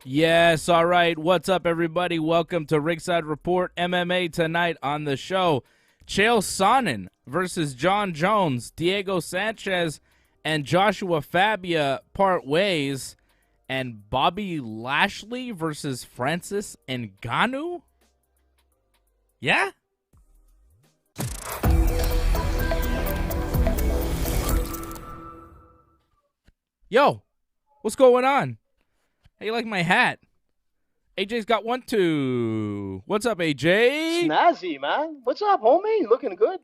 Yes, all right. What's up, everybody? Welcome to Ringside Report MMA. Tonight on the show. Chael Sonnen versus John Jones, Diego Sanchez and Joshua Fabia part ways, and Bobby Lashley versus Francis Ngannou? Yeah? Yo, what's going on? How you like my hat? AJ's got one too. What's up, AJ? Snazzy, man. What's up, homie? You looking good?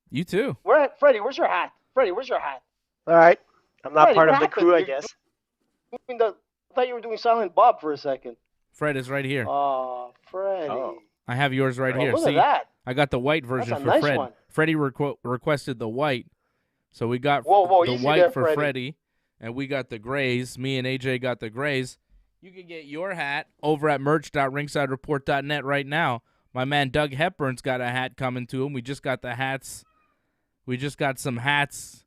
You too. Freddie, where's your hat? Freddie, where's your hat? All right. I'm not Freddie, part what of the happened? crew, I You're guess. I thought you were doing Silent Bob for a second. Fred is right here. Oh, Freddie. Oh. I have yours right Oh, here. look See, at that. I got the white version That's a for nice Fred. one. Freddie requested the white, so we got Whoa, the easy white there, for Freddie. Freddie, and we got the grays. Me and AJ got the grays. You can get your hat over at merch.ringsidereport.net right now. My man Doug Hepburn's got a hat coming to him. We just got the hats. We just got some hats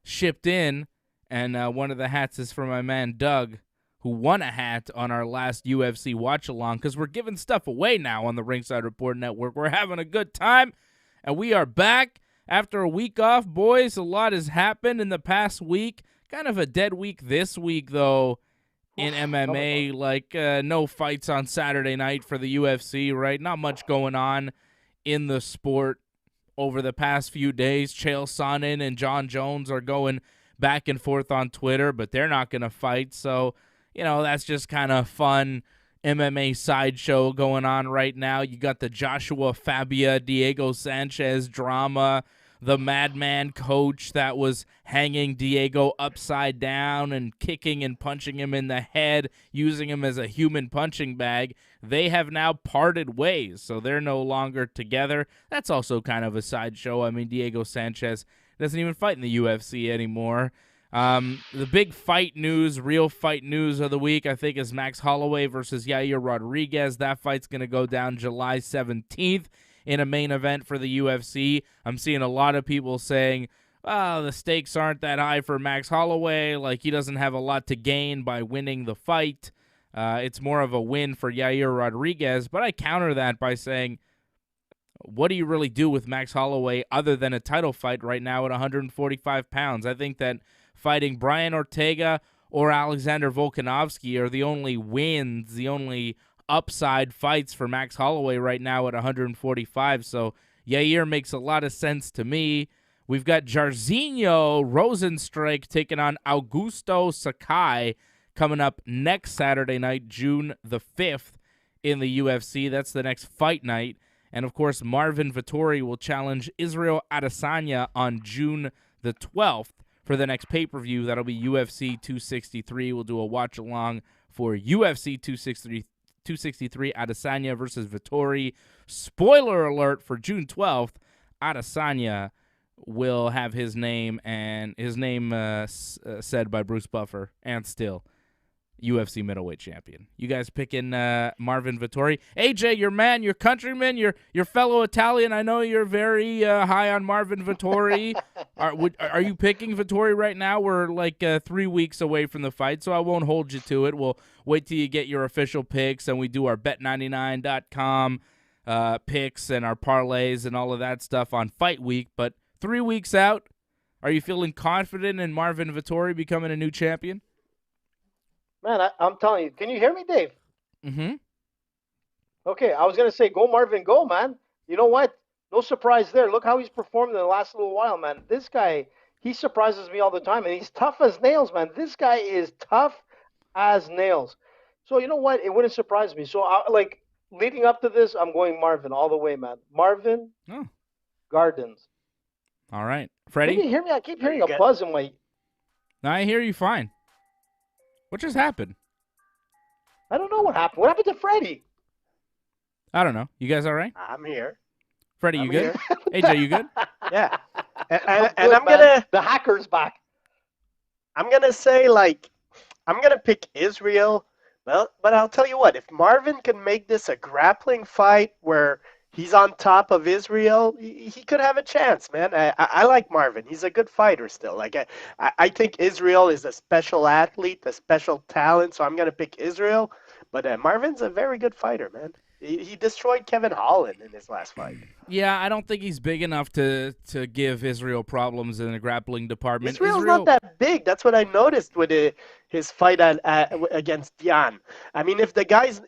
shipped in, and one of the hats is for my man Doug, who won a hat on our last UFC watch-along, because we're giving stuff away now on the Ringside Report Network. We're having a good time, and we are back after a week off, boys. A lot has happened in the past week. Kind of a dead week this week, though, in MMA. Like, no fights on Saturday night for the UFC, right? Not much going on in the sport over the past few days. Chael Sonnen and John Jones are going back and forth on Twitter, but they're not going to fight, so you know, that's just kind of fun MMA sideshow going on right now. You got the Joshua Fabia, Diego Sanchez drama, the madman coach that was hanging Diego upside down and kicking and punching him in the head, using him as a human punching bag. They have now parted ways, so they're no longer together. That's also kind of a sideshow. I mean, Diego Sanchez doesn't even fight in the UFC anymore. The big fight news, real fight news of the week, I think, is Max Holloway versus Yair Rodriguez. That fight's going to go down July 17th in a main event for the UFC. I'm seeing a lot of people saying, oh, the stakes aren't that high for Max Holloway. Like, he doesn't have a lot to gain by winning the fight. It's more of a win for Yair Rodriguez. But I counter that by saying, what do you really do with Max Holloway other than a title fight right now at 145 pounds? I think that fighting Brian Ortega or Alexander Volkanovski are the only wins, the only upside fights for Max Holloway right now at 145. So Yair makes a lot of sense to me. We've got Jairzinho Rosenstrike taking on Augusto Sakai coming up next Saturday night, June the 5th in the UFC. That's the next fight night. And, of course, Marvin Vettori will challenge Israel Adesanya on June the 12th. For the next pay-per-view. That'll be UFC 263. We'll do a watch-along for UFC 263 Adesanya versus Vettori. Spoiler alert for June 12th, Adesanya will have his name said by Bruce Buffer and still UFC middleweight champion. You guys picking Marvin Vettori? AJ, your man, your countryman, your fellow Italian. I know you're very high on Marvin Vettori. Are you picking Vettori right now? We're like 3 weeks away from the fight, so I won't hold you to it. We'll wait till you get your official picks, and we do our Bet99.com picks and our parlays and all of that stuff on fight week. But 3 weeks out, are you feeling confident in Marvin Vettori becoming a new champion? Man, I'm telling you. Can you hear me, Dave? Mm-hmm. Okay, I was going to say, go Marvin, go, man. You know what? No surprise there. Look how he's performed in the last little while, man. This guy, he surprises me all the time, and he's tough as nails, man. This guy is tough as nails. So you know what? It wouldn't surprise me. So, leading up to this, I'm going Marvin all the way, man. Marvin Gardens. All right. Freddie? Can you hear me? I keep hearing a buzz in my... No, I hear you fine. What just happened? I don't know what happened. What happened to Freddie? I don't know. You guys all right? I'm here. Freddie, you good? AJ, you good? Yeah. And good, I'm man. gonna The hacker's back. I'm gonna say I'm gonna pick Israel. Well, but I'll tell you what, if Marvin can make this a grappling fight where he's on top of Israel, he could have a chance, man. I like Marvin. He's a good fighter still. I think Israel is a special athlete, a special talent, so I'm going to pick Israel. But Marvin's a very good fighter, man. He destroyed Kevin Holland in his last fight. Yeah, I don't think he's big enough to give Israel problems in the grappling department. Israel's not that big. That's what I noticed with his fight against Dian. I mean, if the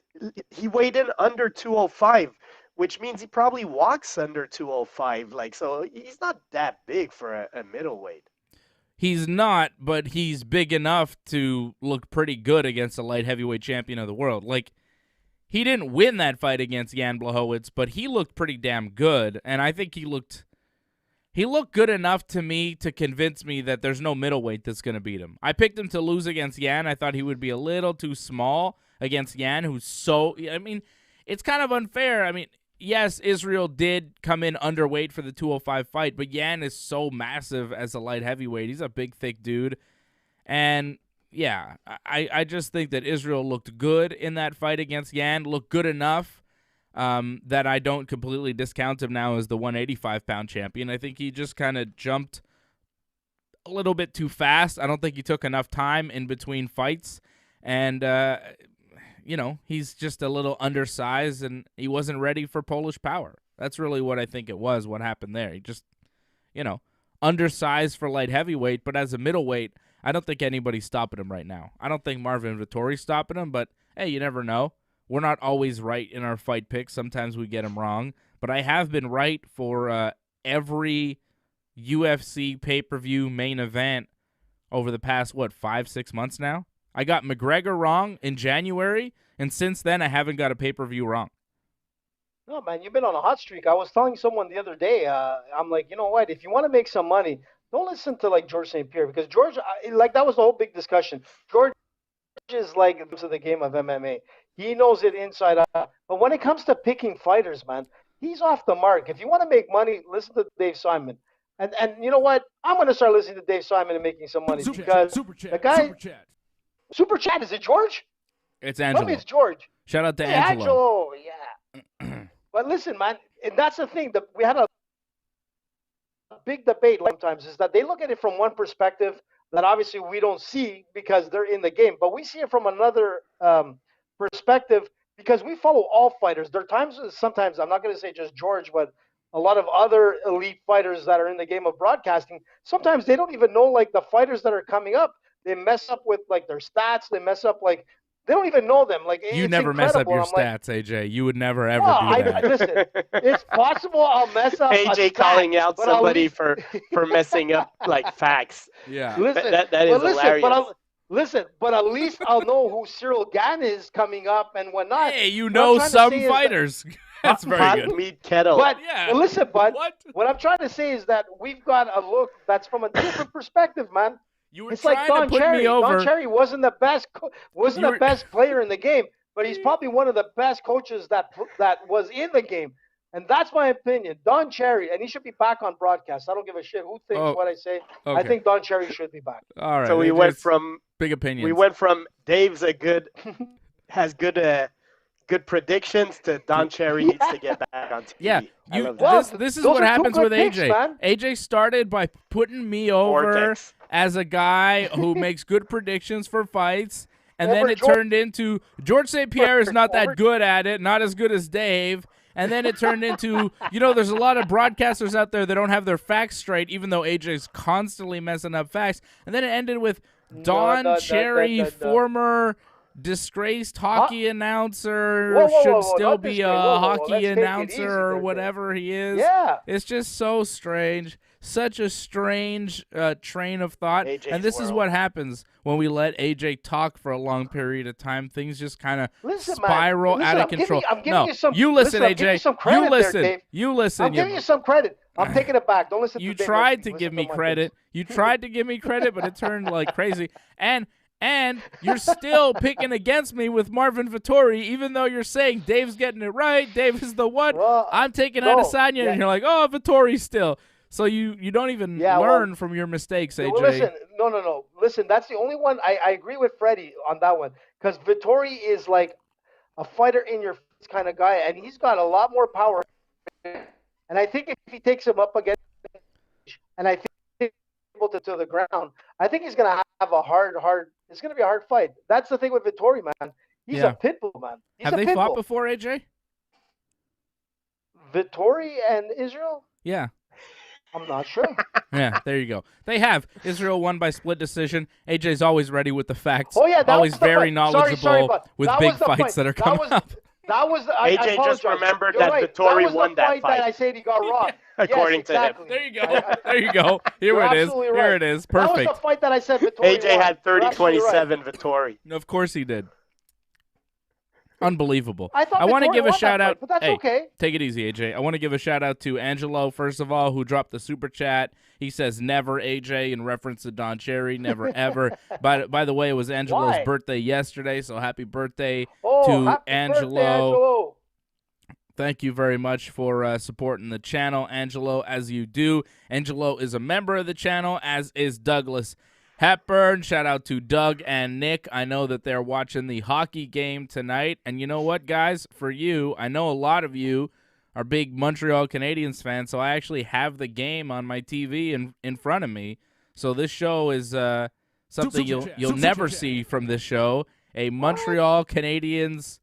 he weighed in under 205, which means he probably walks under 205. So he's not that big for a middleweight. He's not, but he's big enough to look pretty good against a light heavyweight champion of the world. He didn't win that fight against Jan Blachowicz, but he looked pretty damn good, and I think he looked good enough to me to convince me that there's no middleweight that's going to beat him. I picked him to lose against Jan. I thought he would be a little too small against Jan, it's kind of unfair. Yes, Israel did come in underweight for the 205 fight, but Jan is so massive as a light heavyweight. He's a big, thick dude, and yeah, I just think that Israel looked good in that fight against Yan, looked good enough that I don't completely discount him now as the 185-pound champion. I think he just kind of jumped a little bit too fast. I don't think he took enough time in between fights, and, he's just a little undersized, and he wasn't ready for Polish power. That's really what I think it was, what happened there. He just, undersized for light heavyweight, but as a middleweight, I don't think anybody's stopping him right now. I don't think Marvin Vettori's stopping him, but hey, you never know. We're not always right in our fight picks. Sometimes we get them wrong, but I have been right for every UFC pay-per-view main event over the past, 5-6 months now? I got McGregor wrong in January, and since then I haven't got a pay-per-view wrong. No, man, you've been on a hot streak. I was telling someone the other day, I'm like, you know what? If you want to make some money, don't listen to Georges St-Pierre, because George, that was the whole big discussion. George is to the game of MMA. He knows it inside out. But when it comes to picking fighters, man, he's off the mark. If you want to make money, listen to Dave Simon. And you know what? I'm going to start listening to Dave Simon and making some money because the guy. Super chat. Is it George? It's Angelo. Maybe it's George. Shout out to Angelo. Yeah. But listen, man, and that's the thing. We had a big debate sometimes is that they look at it from one perspective that obviously we don't see because they're in the game, but we see it from another perspective because we follow all fighters. There are sometimes, I'm not going to say just George, but a lot of other elite fighters that are in the game of broadcasting, sometimes they don't even know the fighters that are coming up. They mess up with their stats. They mess up they don't even know them. You never mess up your stats, AJ. You would never ever do that. Listen, it's possible I'll mess up. AJ calling out somebody for messing up facts. Yeah, listen, that is hilarious. But at least I'll know who Cyril Gann is coming up and whatnot. Hey, some fighters. That's very hot good. Meat kettle. But yeah. Listen, what I'm trying to say is that we've got a look that's from a different perspective, man. It's like Don Cherry. Don Cherry wasn't the best player in the game, but he's probably one of the best coaches that was in the game, and that's my opinion. Don Cherry, and he should be back on broadcast. I don't give a shit who thinks what I say. Okay. I think Don Cherry should be back. All right. So we went from big opinions. We went from Dave's has good predictions to Don Cherry needs to get back on TV. Yeah, this is what happens with AJ. Picks, man. AJ started by putting me over as a guy who makes good predictions for fights, and then it turned into Georges St-Pierre is not that good at it, not as good as Dave. And then it turned into, there's a lot of broadcasters out there that don't have their facts straight, even though AJ's constantly messing up facts. And then it ended with Don Cherry, former disgraced hockey announcer, should still be a hockey announcer or whatever he is. Yeah. It's just so strange. Such a strange train of thought. And this is what happens when we let AJ talk for a long period of time. Things just kind of spiral out of control. You listen, AJ. You listen. You listen. I'm giving you some credit. I'm taking it back. Don't listen to You tried to give me credit. You tried to give me credit, but it turned like crazy. And you're still picking against me with Marvin Vettori, even though you're saying Dave's getting it right. Dave is the one. Well, I'm taking Adesanya, and you're like, oh, Vettori still. So you don't even learn from your mistakes, AJ. Well, listen, no. Listen, that's the only one. I agree with Freddie on that one because Vettori is like a fighter in your face kind of guy, and he's got a lot more power. And I think if he takes him up against, and I think he's able to the ground, I think he's going to have a hard. It's going to be a hard fight. That's the thing with Vettori, man. He's a pit bull, man. Have they fought before, AJ? Vittori and Israel? Yeah. I'm not sure. Yeah, there you go. They have. Israel won by split decision. AJ's always ready with the facts. Oh, yeah, that always was the very fight. knowledgeable with big fights that are coming up. That was AJ just remembered that Vittori won that fight. That I said he got robbed. According to him. There you go. There you go. Here it is. Right. Here it is. Perfect. That was the fight that I said Vittori AJ won. had 30-27 Vittori. Of course he did. Unbelievable. I want to give a shout out. But that's okay. Take it easy, AJ. I want to give a shout out to Angelo, first of all, who dropped the super chat. He says, never, AJ, in reference to Don Cherry. Never, ever. By the way, it was Angelo's birthday yesterday, so happy birthday to happy Angelo. Birthday, Angelo. Thank you very much for supporting the channel, Angelo, as you do. Angelo is a member of the channel, as is Douglas Hepburn. Shout out to Doug and Nick. I know that they're watching the hockey game tonight. And you know what, guys? For you, I know a lot of you are big Montreal Canadiens fans, so I actually have the game on my TV in front of me. So this show is something you'll never see from this show. A Montreal Canadiens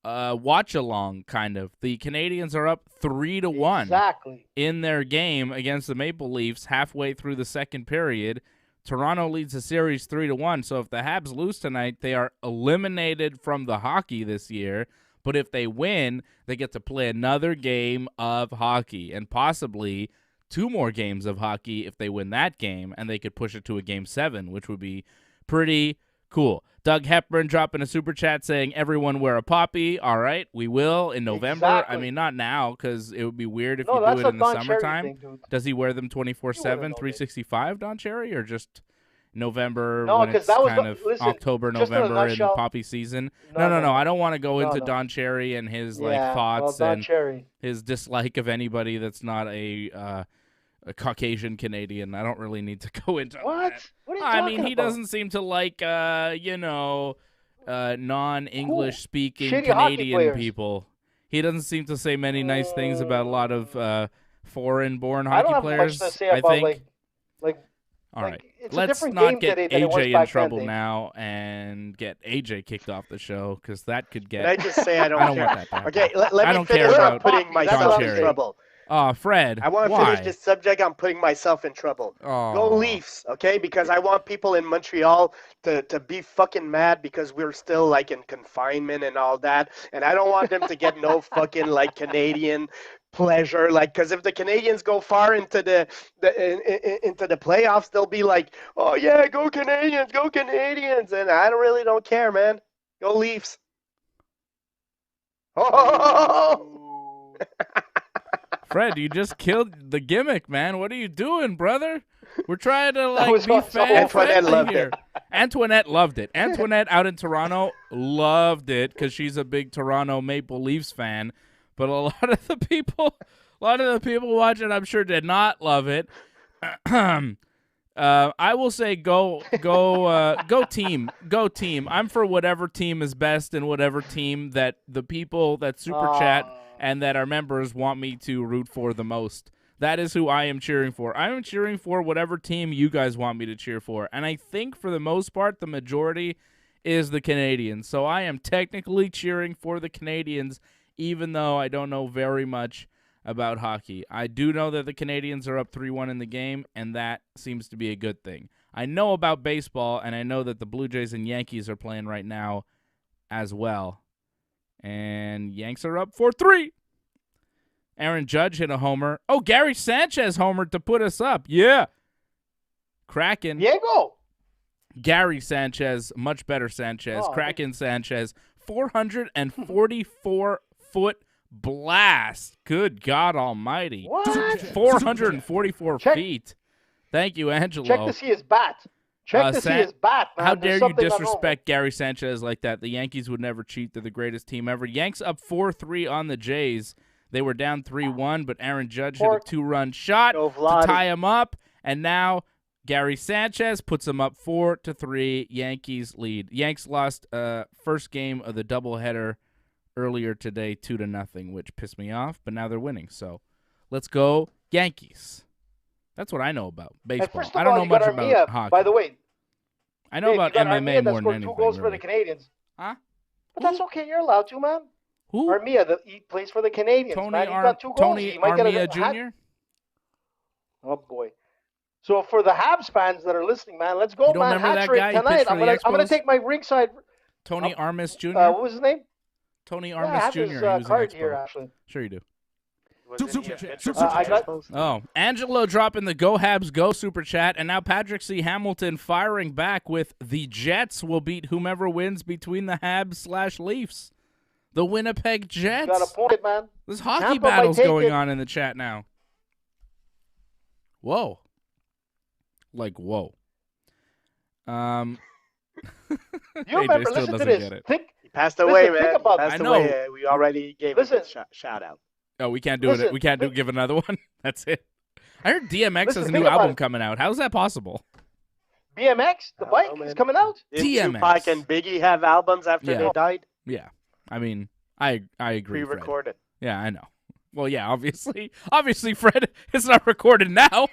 watch-along, kind of. The Canadiens are up 3-1 in their game against the Maple Leafs halfway through the second period. Toronto leads the series 3-1, so if the Habs lose tonight, they are eliminated from the hockey this year. But if they win, they get to play another game of hockey and possibly 2 more games of hockey if they win that game, and they could push it to a Game 7, which would be pretty cool. Doug Hepburn dropping a super chat saying, everyone wear a poppy. All right, we will in November. Exactly. I mean, not now because it would be weird if you do it in the summertime. Does he wear them 24/7, 365, Don Cherry, or just November when it's kind of October, November, and poppy season? No. I don't want to go into Don Cherry and his thoughts and his dislike of anybody that's not a Caucasian Canadian. I don't really need to go into what? that. What are you talking he about? doesn't seem to like, non-English speaking Canadian people. He doesn't seem to say many nice things about a lot of foreign-born hockey players. Much to say about, think. All right, let's not get AJ in trouble now and get AJ kicked off the show because that could get. Can I just say I don't care. Want that to happen. Okay, let me finish about putting myself in trouble. Fred, I want to finish this subject. I'm putting myself in trouble. Go Leafs, okay? Because I want people in Montreal to be fucking mad because we're still like in confinement and all that, and I don't want them to get no fucking like Canadian pleasure, like, because if the Canadians go far into the playoffs, they'll be like, oh yeah, go Canadians, and I don't care, man. Go Leafs. Oh. Fred, you just killed the gimmick, man. What are you doing, brother? We're trying to be fan-friendly here. Antoinette loved it. Antoinette out in Toronto loved it because she's a big Toronto Maple Leafs fan. But a lot of the people watching, I'm sure, did not love it. I will say go team. Go team. I'm for whatever team is best and whatever team that the people that super chat and that our members want me to root for the most. That is who I am cheering for. I am cheering for whatever team you guys want me to cheer for. And I think for the most part, the majority is the Canadians. So I am technically cheering for the Canadians, even though I don't know very much about hockey. I do know that the Canadians are up 3-1 in the game, and that seems to be a good thing. I know about baseball, and I know that the Blue Jays and Yankees are playing right now as well. And Yanks are up 4-3. Aaron Judge hit a homer. Oh, Gary Sanchez homered to put us up. Yeah. Kraken. Diego. Gary Sanchez, much better Sanchez. Kraken Sanchez, 444-foot blast. Good God almighty. What? 444 feet. Thank you, Angelo. Check to see his bat. Check to see his bat, man. How dare you disrespect Gary Sanchez like that? The Yankees would never cheat. They're the greatest team ever. Yanks up 4-3 on the Jays. They were down 3-1, but Aaron Judge hit a 2-run shot to tie him up. And now Gary Sanchez puts them up 4-3. Yankees lead. Yanks lost first game of the doubleheader earlier today 2-0, which pissed me off, but now they're winning. So let's go Yankees. That's what I know about baseball. I don't know much about hockey. By the way, I know about MMA more than anything. 2 goals for the Canadians. Huh? But that's okay. You're allowed to, man. Who? Armia, he plays for the Canadians, Tony man. He got 2 goals. Tony He might get Armia a hat. Jr.? Oh, boy. So for the Habs fans that are listening, man, let's go, You don't man. remember Hat that trick guy? He tonight. pitched for I'm the gonna Expos? take my ringside. Tony Armis Jr.? What was his name? Tony Yeah, I Armis have Jr. his He was card an here, Expo. actually. Sure you do. I got. Oh, Angelo dropping the Go Habs Go super chat, and now Patrick C. Hamilton firing back with the Jets will beat whomever wins between the Habs/Leafs. The Winnipeg Jets. Got a point, man. There's hockey Tampa battles might take going it. on in the chat now. Whoa. Like, whoa. You AJ remember? still Listen to doesn't this. get it. He passed away, Listen, man. think about He it. passed I know. away. We already gave him a shout out. Oh, we can't do Listen, it. We can't give another one. That's it. I heard DMX has a Listen, new think about album it. coming out. How's that possible? BMX, the bike, man. is coming out. Didn't DMX. Tupac and Biggie have albums after Yeah. they died? Yeah. I mean, I agree. Fred. Pre-recorded. Yeah, I know. Well, yeah, obviously, Fred, it's not recorded now.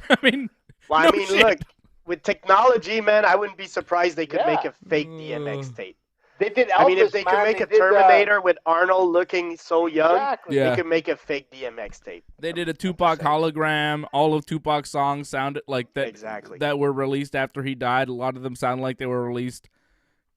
I mean, Well, no I mean, shit. look, with technology, man, I wouldn't be surprised they could Yeah. make a fake DMX tape. They did Elvis, I mean, if they man. could make They a did, Terminator with Arnold looking so young, Exactly. Yeah. they could make a fake DMX tape. They did a Tupac hologram. All of Tupac's songs sounded like that. Exactly. That were released after he died. A lot of them sound like they were released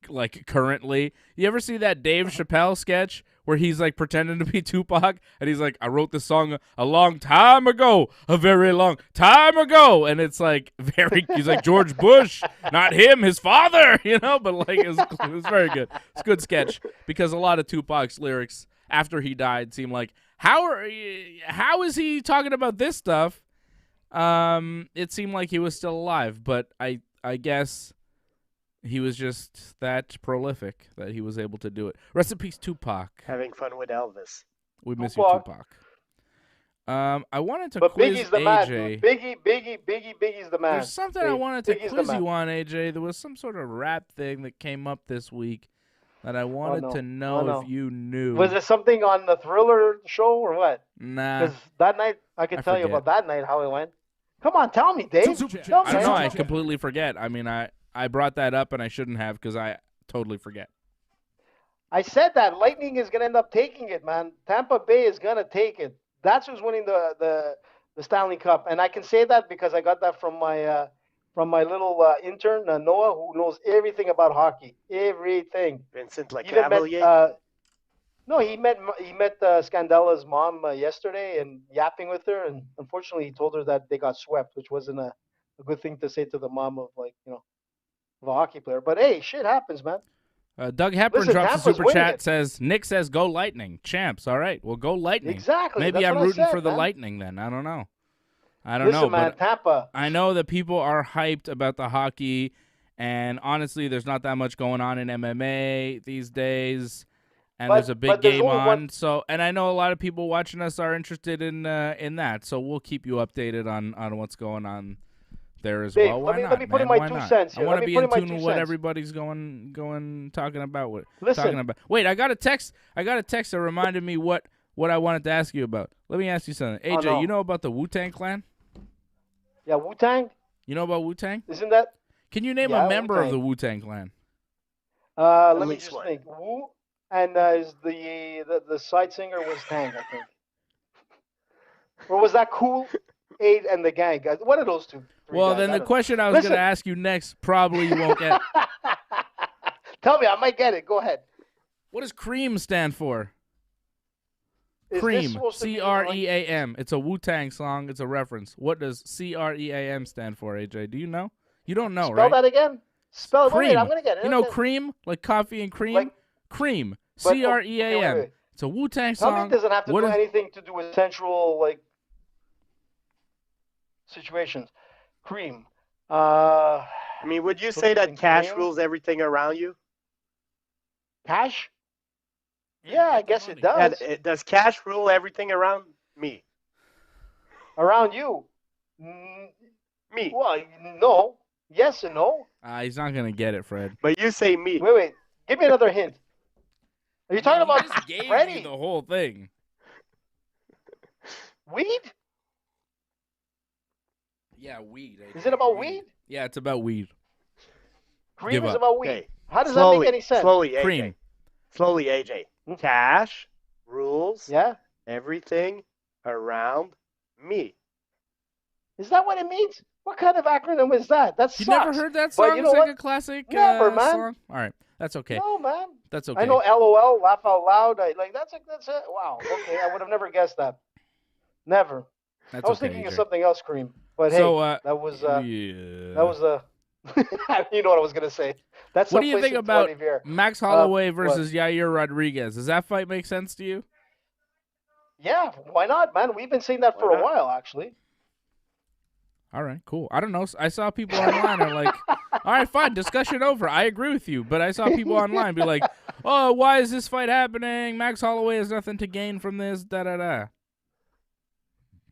like currently. You ever see that Dave Chappelle sketch where he's like pretending to be Tupac and he's like, I wrote this song a long time ago, a very long time ago, and it's like he's like George Bush, not him, his father, but like it was very good. It's a good sketch because a lot of Tupac's lyrics after he died seem like how is he talking about this stuff? It seemed like he was still alive, but I guess he was just that prolific that he was able to do it. Rest in peace, Tupac. Having fun with Elvis. We miss you, Tupac. Tupac. I wanted to But quiz Biggie's the man, AJ. dude. Biggie's the man. There's something I Dave. wanted to Biggie's the quiz man. you on, AJ. There was some sort of rap thing that came up this week that I wanted no. to know Oh, no. if you knew. Was it something on the Thriller show or what? Nah. Because that night, I can I tell you forget. about that night, how it went. Come on, tell me, Dave. Tell I don't me. know. I completely forget. I mean, I brought that up and I shouldn't have because I totally forget. I said that Lightning is going to end up taking it, man. Tampa Bay is going to take it. That's who's winning the Stanley Cup, and I can say that because I got that from my little intern Noah, who knows everything about hockey, everything. Vincent Even met, Lecavalier. no, he met Scandella's mom yesterday and yapping with her, and unfortunately he told her that they got swept, which wasn't a good thing to say to the mom of of a hockey player. But hey, shit happens, man. Doug Hepburn Listen, drops a Tampa's super winning chat. it. Says Nick says go Lightning champs. All right, well go Lightning. Exactly. Maybe That's I'm what I rooting said, for the man. Lightning then. I don't know. I Listen, know, man, but Tampa. I know that people are hyped about the hockey, and honestly, there's not that much going on in MMA these days, and there's a big but there's game only on. one- So, and I know a lot of people watching us are interested in that. So we'll keep you updated on what's going on there as Dave, well. let Why me- not, let me put in man? my Why 2 not? cents I here. want Let to me be put in in my tune 2 with what cents. everybody's talking about. Listen. Wait, I got a text that reminded me what I wanted to ask you about. Let me ask you something. AJ, no. you know about the Wu-Tang Clan? Yeah, Wu-Tang. You know about Wu-Tang? Isn't that? Can you name Yeah, a member of Wu-Tang. the Wu-Tang Clan? Let me least just one. think. Wu and is the side singer was Tang, I think. Or was that Cool 8 and the Gang? One of those two. three Well, guys, then I the don't know. question I was going Listen. to ask you next probably you won't get. Tell me, I might get it. Go ahead. What does CREAM stand for? Is this CREAM. supposed to be CREAM. It's a Wu-Tang song. It's a reference. What does CREAM stand for, AJ? Do you know? You don't know, Spell right? that again. Spell it. Wait, Cream. I'm gonna get it. You know Okay. cream? Like coffee and cream? Like- Cream. But- CREAM. wait. It's a Wu-Tang Tell me song. it doesn't have to What do is- anything to do with sensual situations. Cream. I mean, would you say that Something cash cream? rules everything around you? Cash? Yeah, I guess it Yeah, does. does cash rule everything around me? Around you. Me. Well, no. Yes and no. He's not going to get it, Fred. But you say me. Wait. Give me another hint. Are you talking He about just gave Freddy? you the whole thing. Weed? Yeah, weed. Is it about weed? Yeah, it's about weed. Cream Give is up. about weed. Okay. How does that make any sense? Slowly, AJ. Cream. Slowly, AJ. Hmm? Cash, rules, Yeah? everything around me. Is that what it means? What kind of acronym is that? That You sucks. never heard that song? But you know It's like what? a classic Never, man. song. All right, that's okay. No, man. That's okay. I know LOL, laugh out loud. That's it. Wow. Okay, I would have never guessed that. Never. That's I was okay, thinking of AJ. something else, Cream. But So, hey, that was yeah. you know what I was gonna say. That's What do you someplace think in about 20 here. Max Holloway versus Yair Rodriguez? Does that fight make sense to you? Yeah, why not, man? We've been saying that for a while, actually. All right, cool. I don't know. I saw people online are like, all right, fine, discussion over. I agree with you, but I saw people online be like, oh, why is this fight happening? Max Holloway has nothing to gain from this, da-da-da.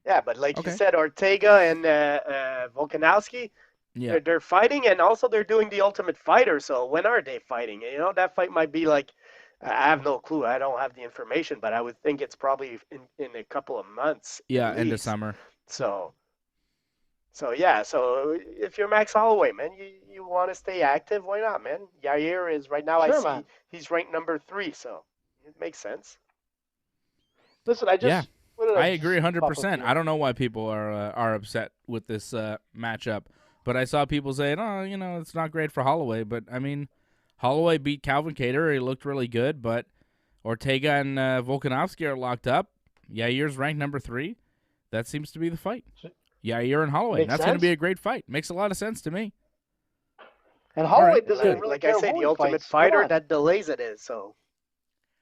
Yeah, but like you said, Ortega and Volkanovski, Yeah. they're fighting, and also they're doing the Ultimate Fighter, so when are they fighting? You know, that fight might be like, I have no clue. I don't have the information, but I would think it's probably in a couple of months. Yeah, end of summer. So yeah, so if you're Max Holloway, man, you want to stay active, why not, man? Yair is right now, Sure, I see man. he's ranked number 3, so it makes sense. Listen, I agree 100%. I don't know why people are upset with this matchup, but I saw people saying, oh, you know, it's not great for Holloway. But, I mean, Holloway beat Calvin Kattar. He looked really good, but Ortega and Volkanovski are locked up. Yair's ranked number 3. That seems to be the fight. Yair and Holloway. That's going to be a great fight. Makes a lot of sense to me. And Holloway doesn't really like care I say, who the Ultimate fights. Fighter, that delays it is. So,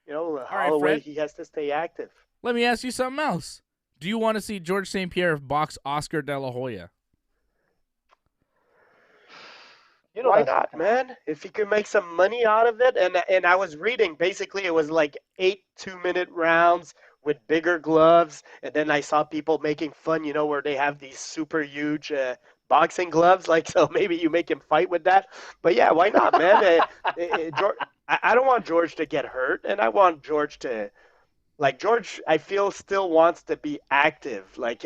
you know, Holloway, Fred. he has to stay active. Let me ask you something else. Do you want to see Georges St-Pierre box Oscar De La Hoya? You know, why not, man? If he could make some money out of it, and I was reading, basically it was like 8 2-minute rounds with bigger gloves, and then I saw people making fun, you know, where they have these super huge boxing gloves, like, so maybe you make him fight with that. But yeah, why not, man? I don't want George to get hurt, and I want George to, like, George, I feel, still wants to be active. Like,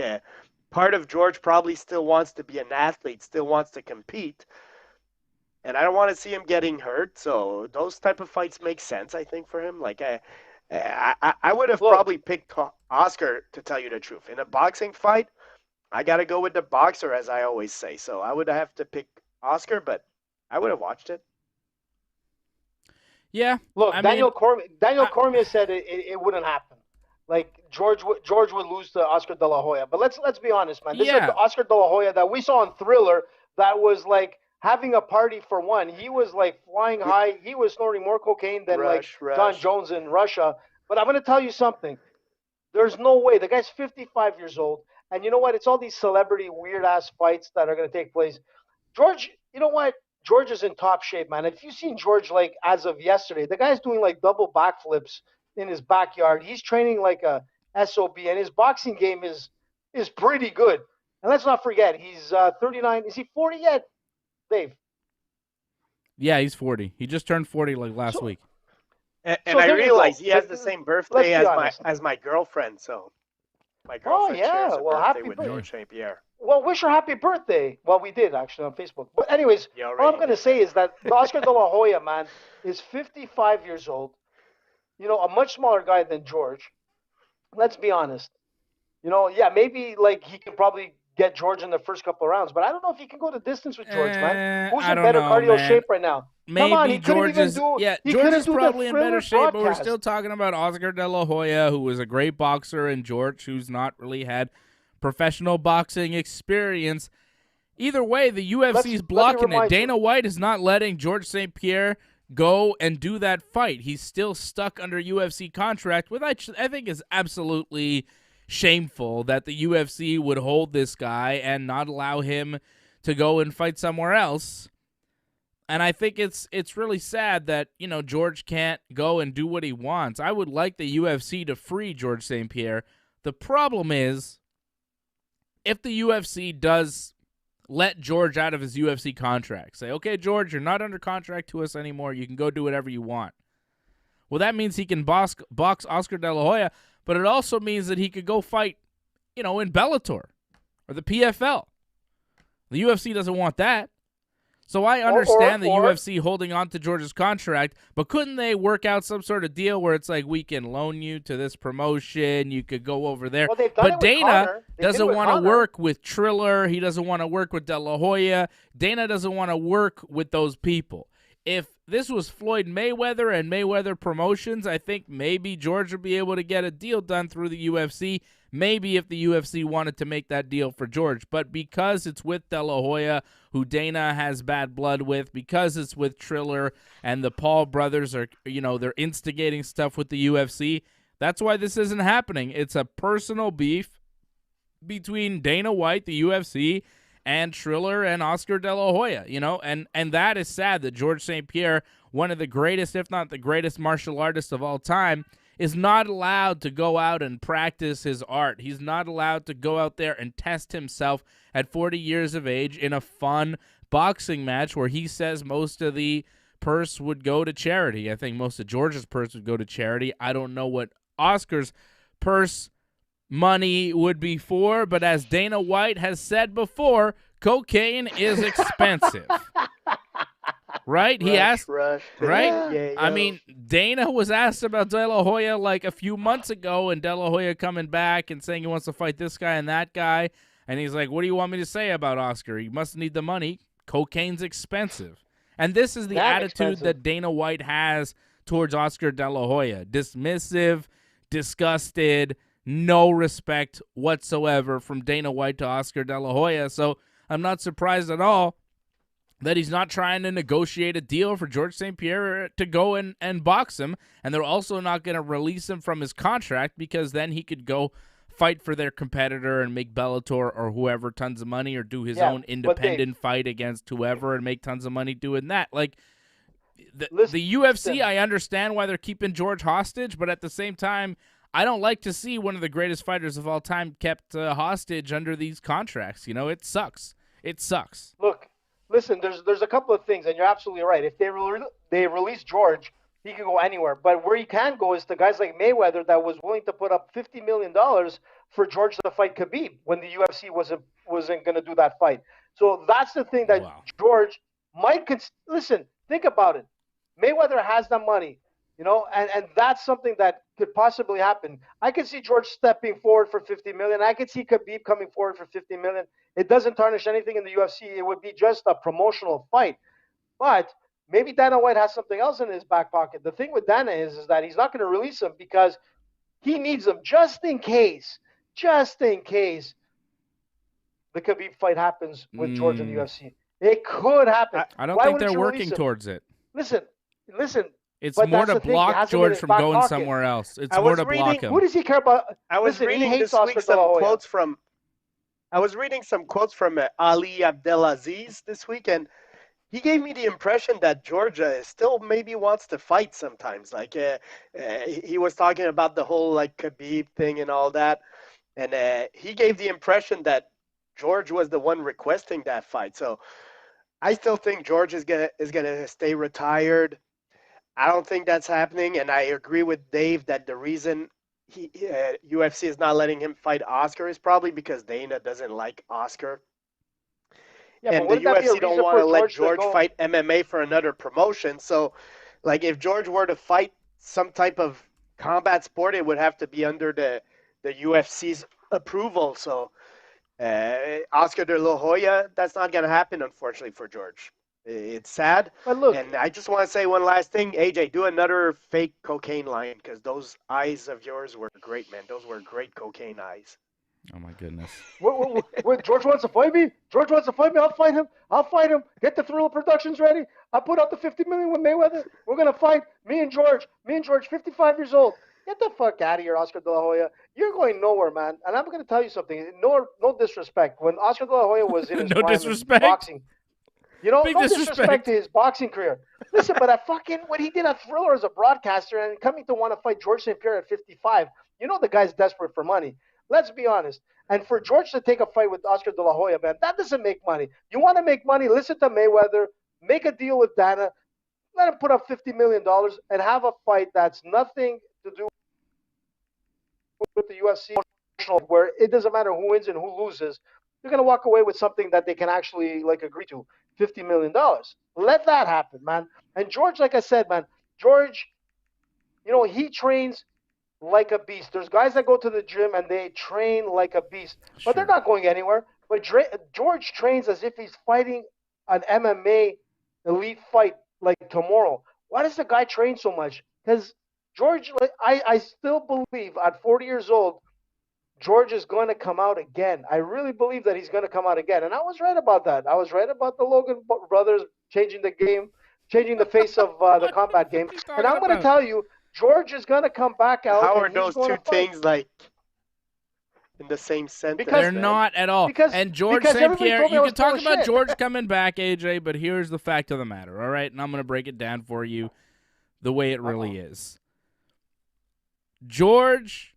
part of George probably still wants to be an athlete, still wants to compete. And I don't want to see him getting hurt, so those type of fights make sense, I think, for him. Like, I would have probably picked Oscar, to tell you the truth. In a boxing fight, I got to go with the boxer, as I always say. So I would have to pick Oscar, but I would have watched it. Yeah. Look, Daniel Cormier said it wouldn't happen. Like, George would lose to Oscar De La Hoya. But let's be honest, man. This is the Oscar De La Hoya that we saw on Thriller that was like having a party for one. He was like flying high. He was snorting more cocaine than John Jones in Russia. But I'm going to tell you something. There's no way. The guy's 55 years old. And you know what? It's all these celebrity weird-ass fights that are going to take place. George, you know what? George is in top shape, man. If you've seen George, like, as of yesterday, the guy's doing, like, double backflips in his backyard. He's training like a SOB, and his boxing game is pretty good. And let's not forget, he's 39. Is he 40 yet, Dave? Yeah, he's 40. He just turned 40 like last week. And I realize he has the same birthday as my girlfriend, so my girlfriend shares a birthday with Georges St-Pierre. Well, wish her happy birthday. Well, we did, actually, on Facebook. But anyways, all I'm going to say is that Oscar De La Hoya, man, is 55 years old. You know, a much smaller guy than George. Let's be honest. You know, yeah, maybe, like, he could probably get George in the first couple of rounds, but I don't know if he can go the distance with George, man. Who's in better cardio shape right now? Maybe Come on, George is probably in better shape, but we're still talking about Oscar De La Hoya, who was a great boxer, and George, who's not really had professional boxing experience. Either way, the UFC is blocking it. Dana White is not letting Georges St-Pierre go and do that fight. He's still stuck under UFC contract, which I think is absolutely shameful that the UFC would hold this guy and not allow him to go and fight somewhere else. And I think it's really sad that, you know, George can't go and do what he wants. I would like the UFC to free Georges St-Pierre. The problem is, if the UFC does let George out of his UFC contract, say, okay, George, you're not under contract to us anymore. You can go do whatever you want. Well, that means he can box Oscar De La Hoya, but it also means that he could go fight, you know, in Bellator or the PFL. The UFC doesn't want that. So I understand the or UFC holding on to George's contract, but couldn't they work out some sort of deal where it's like, we can loan you to this promotion, you could go over there. Well, they've done But it with Dana Conor. doesn't want to work with Triller. He doesn't want to work with De La Hoya. Dana doesn't want to work with those people. If this was Floyd Mayweather and Mayweather Promotions, I think maybe George would be able to get a deal done through the UFC. Maybe if the UFC wanted to make that deal for George. But because it's with De La Hoya, who Dana has bad blood with, because it's with Triller and the Paul brothers are, they're instigating stuff with the UFC, that's why this isn't happening. It's a personal beef between Dana White, the UFC, and Triller and Oscar De La Hoya, and that is sad that Georges St-Pierre, one of the greatest, if not the greatest martial artist of all time, is not allowed to go out and practice his art. He's not allowed to go out there and test himself at 40 years of age in a fun boxing match where he says most of the purse would go to charity. I think most of George's purse would go to charity. I don't know what Oscar's purse money would be for, but as Dana White has said before, cocaine is expensive. Right? He asked, right? Yeah, I mean, Dana was asked about De La Hoya like a few months ago, and De La Hoya coming back and saying he wants to fight this guy and that guy, and he's like, what do you want me to say about Oscar? He must need the money. Cocaine's expensive. And this is the attitude that Dana White has towards Oscar De La Hoya. Dismissive, disgusted, no respect whatsoever from Dana White to Oscar De La Hoya. So I'm not surprised at all that he's not trying to negotiate a deal for Georges St-Pierre to go and box him. And they're also not going to release him from his contract because then he could go fight for their competitor and make Bellator or whoever tons of money, or do his own independent fight against whoever and make tons of money doing that. Like, the UFC, I understand why they're keeping George hostage, but at the same time, I don't like to see one of the greatest fighters of all time kept hostage under these contracts. It sucks. It sucks. Look, listen, there's a couple of things, and you're absolutely right. If they release George, he can go anywhere. But where he can go is to guys like Mayweather that was willing to put up $50 million for George to fight Khabib when the UFC wasn't going to do that fight. So that's the thing that George might listen, think about it. Mayweather has the money, and that's something that could possibly happen. I could see George stepping forward for $50 million. I could see Khabib coming forward for $50 million. It doesn't tarnish anything in the UFC. It would be just a promotional fight. But maybe Dana White has something else in his back pocket. The thing with Dana is that he's not going to release him because he needs him just in case the Khabib fight happens with George in the UFC. It could happen. I don't think they're working towards it. Listen. It's more to block George from going somewhere else. It's more to block him. Who does he care about? I was reading this week some quotes from Ali Abdelaziz this week, and he gave me the impression that Georgia still maybe wants to fight sometimes. Like he was talking about the whole like Khabib thing and all that, and he gave the impression that George was the one requesting that fight. So I still think George is gonna stay retired. I don't think that's happening, and I agree with Dave that the reason UFC is not letting him fight Oscar is probably because Dana doesn't like Oscar. Yeah, and the UFC don't want to let George fight MMA for another promotion. So, like, if George were to fight some type of combat sport, it would have to be under the UFC's approval. So, Oscar De La Hoya, that's not going to happen, unfortunately, for George. It's sad. But look, and I just want to say one last thing. AJ, do another fake cocaine line, because those eyes of yours were great, man. Those were great cocaine eyes. Oh, my goodness. What, George wants to fight me? George wants to fight me? I'll fight him. Get the Thriller Productions ready. I'll put out the $50 million with Mayweather. We're going to fight. Me and George, 55 years old. Get the fuck out of here, Oscar De La Hoya. You're going nowhere, man. And I'm going to tell you something. No disrespect. When Oscar De La Hoya was in his no prime disrespect. Boxing, no disrespect. disrespect to his boxing career. Listen, but what he did at Thriller as a broadcaster and coming to want to fight Georges St-Pierre at 55, the guy's desperate for money. Let's be honest. And for George to take a fight with Oscar De La Hoya, man, that doesn't make money. You want to make money, listen to Mayweather, make a deal with Dana, let him put up $50 million and have a fight that's nothing to do with the UFC, where it doesn't matter who wins and who loses. they're going to walk away with something that they can actually like agree to, $50 million. Let that happen, man. And George, like I said, man, George, he trains like a beast. There's guys that go to the gym and they train like a beast, but they're not going anywhere. But George trains as if he's fighting an MMA elite fight like tomorrow. Why does the guy train so much? Because George, I still believe at 40 years old, George is going to come out again. I really believe that he's going to come out again. And I was right about that. I was right about the Logan brothers changing the game, changing the face of the combat game. And I'm going to tell you, George is going to come back out. How are those two things like in the same sentence? They're not at all. And Georges St-Pierre, you can talk about George coming back, AJ, but here's the fact of the matter, all right? And I'm going to break it down for you the way it really is. George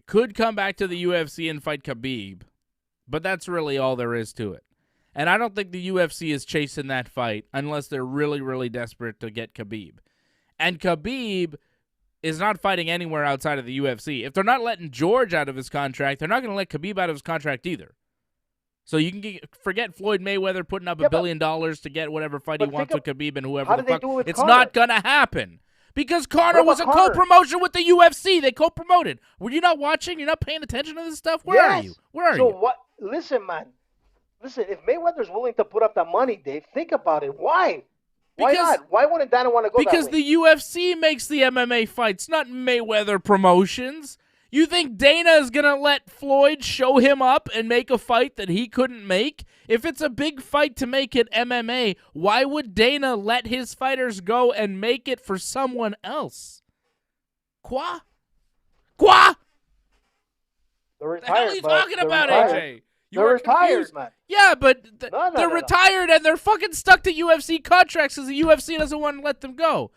could come back to the UFC and fight Khabib, but that's really all there is to it. And I don't think the UFC is chasing that fight unless they're really, really desperate to get Khabib. And Khabib is not fighting anywhere outside of the UFC. If they're not letting George out of his contract, they're not going to let Khabib out of his contract either. So you can forget Floyd Mayweather putting up $1 billion to get whatever fight he wants with Khabib and whoever the fuck. It's not going to happen. Because Conor was a co-promotion with the UFC. They co-promoted. Were you not watching? You're not paying attention to this stuff? Where are you? Where are you? So what? Listen, man. Listen, if Mayweather's willing to put up that money, Dave, think about it. Why? Why not? Why wouldn't Dana want to go that way? Because the UFC makes the MMA fights, not Mayweather Promotions. You think Dana is going to let Floyd show him up and make a fight that he couldn't make? If it's a big fight to make it MMA, why would Dana let his fighters go and make it for someone else? Quoi? They're retired. The hell are you talking about, AJ? They're retired, man. Yeah, but they're retired and they're fucking stuck to UFC contracts because the UFC doesn't want to let them go.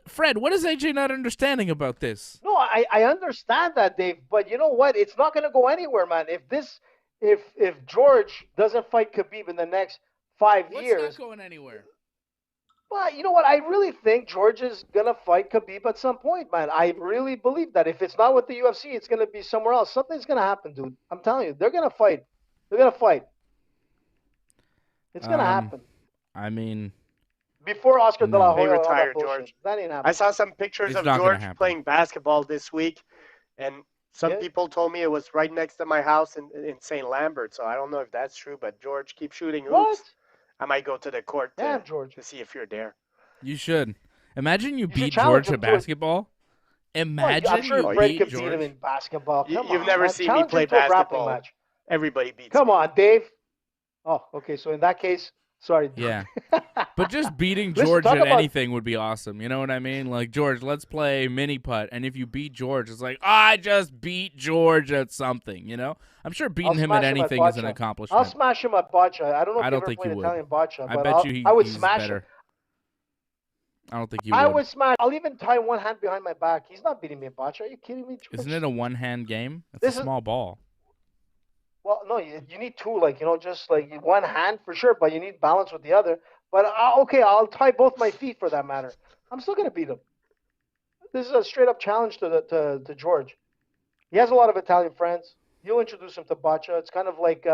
Fred, what is AJ not understanding about this? No, I understand that, Dave, but you know what? It's not going to go anywhere, man. If George doesn't fight Khabib in the next 5 years, it's not going anywhere. Well, you know what? I really think George is going to fight Khabib at some point, man. I really believe that. If it's not with the UFC, it's going to be somewhere else. Something's going to happen, dude. I'm telling you. They're going to fight. They're going to fight. It's going to happen. I mean... Before Oscar De La Hoya. They retired George. That ain't happening. I saw some pictures of George playing basketball this week, and some people told me it was right next to my house in St. Lambert, so I don't know if that's true, but George, keep shooting hoops. What? I might go to the court George. to see if you're there. You should. Imagine you beat George at basketball. Imagine I'm sure you Fred beat could George. beat him in basketball. You've never seen me play basketball. Everybody beats me. Come on, Dave. Oh, okay. So in that case, sorry. Yeah. But just beating George at anything would be awesome. You know what I mean? Like, George, let's play mini putt. And if you beat George, it's like, I just beat George at something, you know? I'm sure beating him at anything is an accomplishment. I'll smash him at bocce. I don't know if you ever played Italian bocce. I bet you I would he's smash better. him. I don't think you would. I would smash. I'll even tie one hand behind my back. He's not beating me at bocce. Are you kidding me, George? Isn't it a one-hand game? It's a small ball. Well, no, you need two, just like one hand for sure, but you need balance with the other. But, okay, I'll tie both my feet for that matter. I'm still going to beat him. This is a straight-up challenge to George. He has a lot of Italian friends. You'll introduce him to bocce. It's kind of like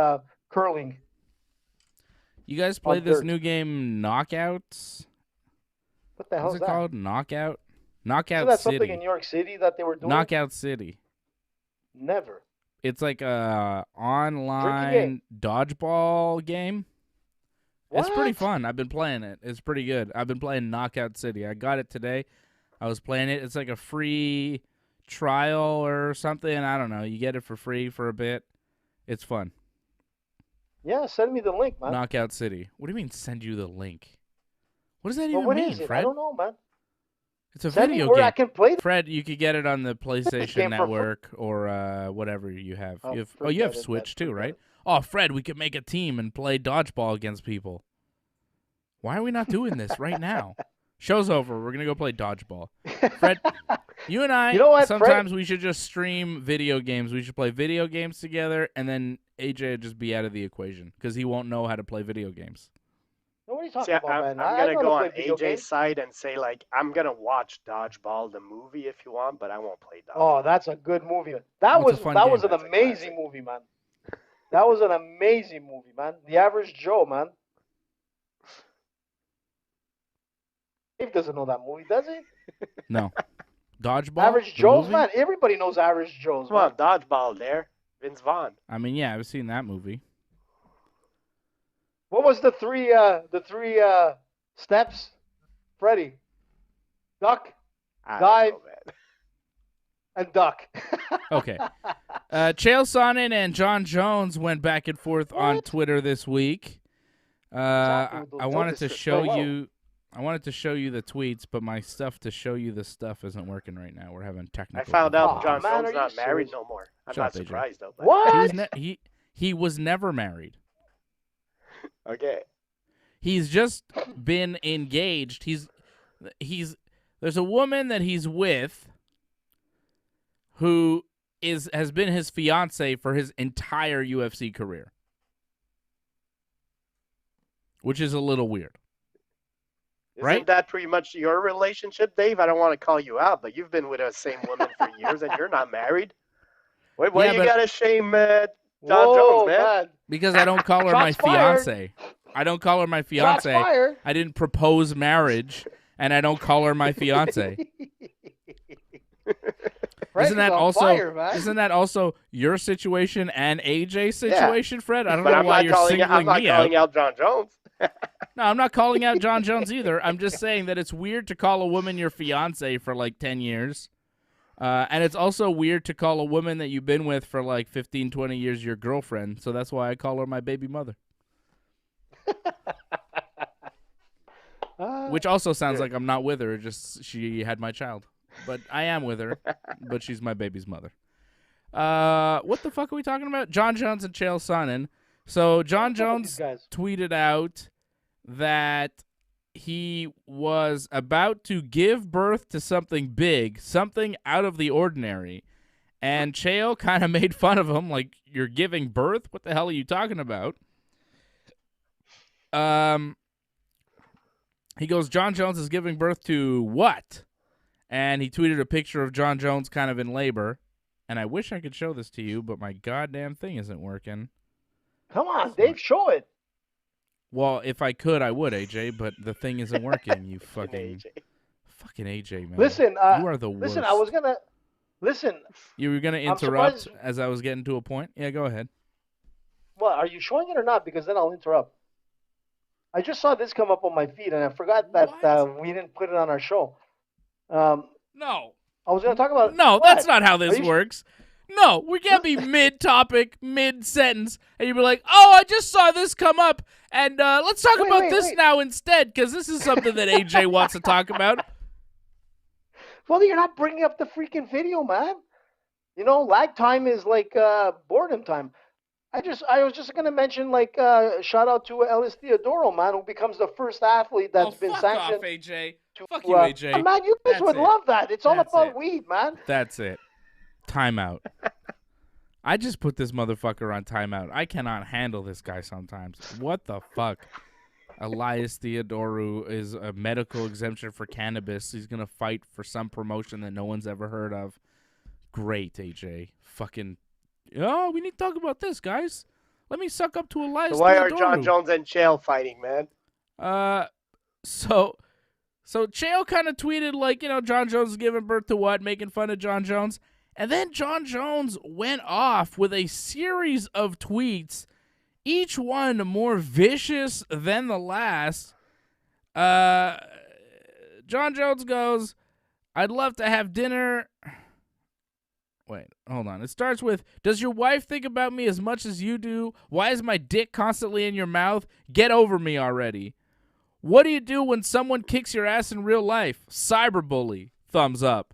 curling. You guys play this new game, Knockouts? What the hell is that? What's it called? Knockout? Knockout Isn't that City. something in New York City that they were doing? Knockout City. Never. It's like a online dodgeball game. What? It's pretty fun. I've been playing it. It's pretty good. I've been playing Knockout City. I got it today. I was playing it. It's like a free trial or something. I don't know. You get it for free for a bit. It's fun. Yeah, send me the link, man. Knockout City. What do you mean send you the link? What does that even mean, Fred? I don't know, man. It's a video game. I can play Fred, you could get it on the PlayStation Network or whatever you have. You have Switch too, right? Oh, Fred, we could make a team and play dodgeball against people. Why are we not doing this right now? Show's over. We're going to go play dodgeball. Fred, you and I, sometimes we should just stream video games. We should play video games together, and then AJ would just be out of the equation because he won't know how to play video games. What are you talking See, about, I'm man? I gonna know go to on play video AJ's games. side and say like I'm gonna watch Dodgeball the movie if you want, but I won't play Oh, Dodgeball. that's a good movie. That What's a was fun that game? was an That's a amazing classic. movie, man. That was an amazing movie, man. The Average Joe, man. Dave doesn't know that movie, does he? No. Dodgeball? Average The Joe's, movie? man. Everybody knows Average Joe's, Come man. on, Dodgeball there, Vince Vaughn. I mean, yeah, I've seen that movie. What was the three steps? Freddy, duck, I dive, don't know, man. and duck. Okay. Chael Sonnen and John Jones went back and forth on What? Twitter this week. happened with those I wanted to jokes? show Oh, wow. you. I wanted to show you the tweets, but my stuff to show you the stuff isn't working right now. We're having I technical. found out Aw, John man, Jones are you not married serious? no more. I'm Shut not up, AJ. surprised though. But What? He was never married. okay. He's just been engaged. There's a woman that he's with who has been his fiance for his entire UFC career, which is a little weird. Isn't Right? that pretty much your relationship, Dave? I don't want to call you out, but you've been with the same woman for years and you're not married. Why Yeah, you but- gotta shame John Whoa, Jones, man? Because I don't call her my Shots fired. fiance. I don't call her my Shots fiance. fired. I didn't propose marriage, and I don't call her my fiance. Fred's Isn't that on also fire, man. isn't that also your situation and AJ's situation, Fred? I don't But know I'm why not you're calling. singling I'm not me calling out. out John Jones. No, I'm not calling out John Jones either. I'm just saying that it's weird to call a woman your fiance for like 10 years. And it's also weird to call a woman that you've been with for like 15, 20 years your girlfriend. So that's why I call her my baby mother. Which also sounds like I'm not with her, just she had my child. But I am with her, but she's my baby's mother. What the fuck are we talking about? John Jones and Chael Sonnen. So John What's up with Jones these guys? tweeted out that he was about to give birth to something big, something out of the ordinary. And Chael kind of made fun of him, like, you're giving birth? What the hell are you talking about? He goes, John Jones is giving birth to what? And he tweeted a picture of John Jones kind of in labor. And I wish I could show this to you, but my goddamn thing isn't working. Come on, Dave, show it. Well, if I could, I would, AJ, but the thing isn't working, you fucking AJ, man. Listen, you are the worst. listen. I was gonna listen. You were going to I'm interrupt surprised- as I was getting to a point? Yeah, go ahead. What, are you showing it or not? Because then I'll interrupt. I just saw this come up on my feed, and I forgot that What? we didn't put it on our show. No. I was gonna talk about. No, What? that's not how this Are you- works. No, we can't be mid-topic, mid-sentence, and you'd be like, oh, I just saw this come up, and let's talk about this now instead, because this is something that AJ wants to talk about. Well, you're not bringing up the freaking video, man. You know, lag time is like boredom time. I was just gonna mention, like, shout out to Ellis Theodoro, man, who becomes the first athlete that's been fuck sanctioned. off, AJ. To, Fuck you, AJ. oh, man, you guys That's would it. love that. It's all That's about it. weed, man. That's it. Timeout. I just put this motherfucker on timeout. I cannot handle this guy sometimes. What the fuck? Elias Theodorou is a medical exemption for cannabis. He's going to fight for some promotion that no one's ever heard of. Great, AJ. Fucking, oh, we need to talk about this, guys. Let me suck up to Elias So why are Theodorou. John Jones and Chael fighting, man? So Chael kind of tweeted, like, you know, John Jones is giving birth to what, making fun of John Jones. And then John Jones went off with a series of tweets, each one more vicious than the last. John Jones goes, I'd love to have dinner. Wait, hold on. It starts with, does your wife think about me as much as you do? Why is my dick constantly in your mouth? Get over me already. What do you do when someone kicks your ass in real life? Cyberbully. Thumbs up.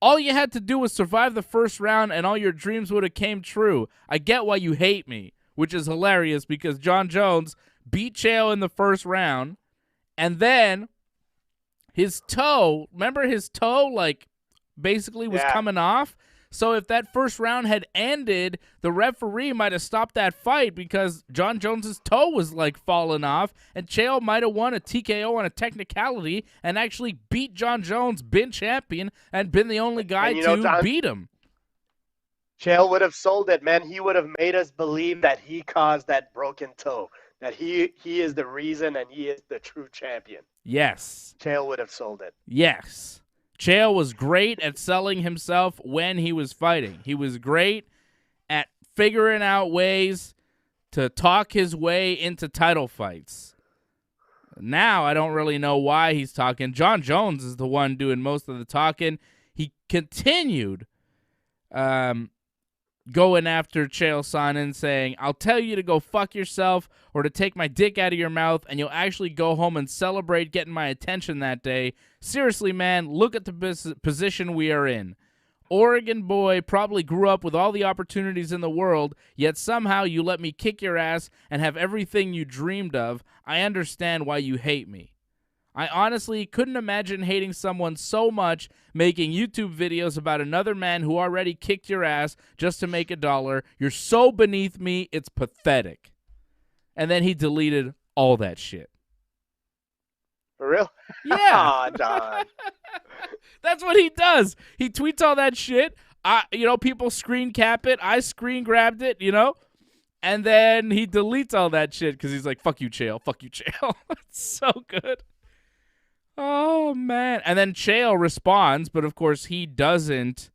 All you had to do was survive the first round and all your dreams would have came true. I get why you hate me, which is hilarious because John Jones beat Chael in the first round, and then his toe, remember his toe, like, basically was coming off? So if that first round had ended, the referee might have stopped that fight because John Jones's toe was like falling off, and Chael might have won a TKO on a technicality and actually beat John Jones, been champion, and been the only guy to beat him. Chael would have sold it, man. He would have made us believe that he caused that broken toe, that he is the reason and he is the true champion. Yes. Chael would have sold it. Yes. Chael was great at selling himself when he was fighting. He was great at figuring out ways to talk his way into title fights. Now I don't really know why he's talking. John Jones is the one doing most of the talking. He continued going after Chael Sonnen, saying, I'll tell you to go fuck yourself or to take my dick out of your mouth, and you'll actually go home and celebrate getting my attention that day. Seriously, man, look at the position we are in. Oregon boy probably grew up with all the opportunities in the world, yet somehow you let me kick your ass and have everything you dreamed of. I understand why you hate me. I honestly couldn't imagine hating someone so much, making YouTube videos about another man who already kicked your ass just to make $1. You're so beneath me, it's pathetic. And then he deleted all that shit. For real? Yeah. Aw, Don. That's what he does. He tweets all that shit. People screen cap it. I screen grabbed it, And then he deletes all that shit because he's like, fuck you, Chael. Fuck you, Chael. It's so good. Oh, man. And then Chael responds, but of course he doesn't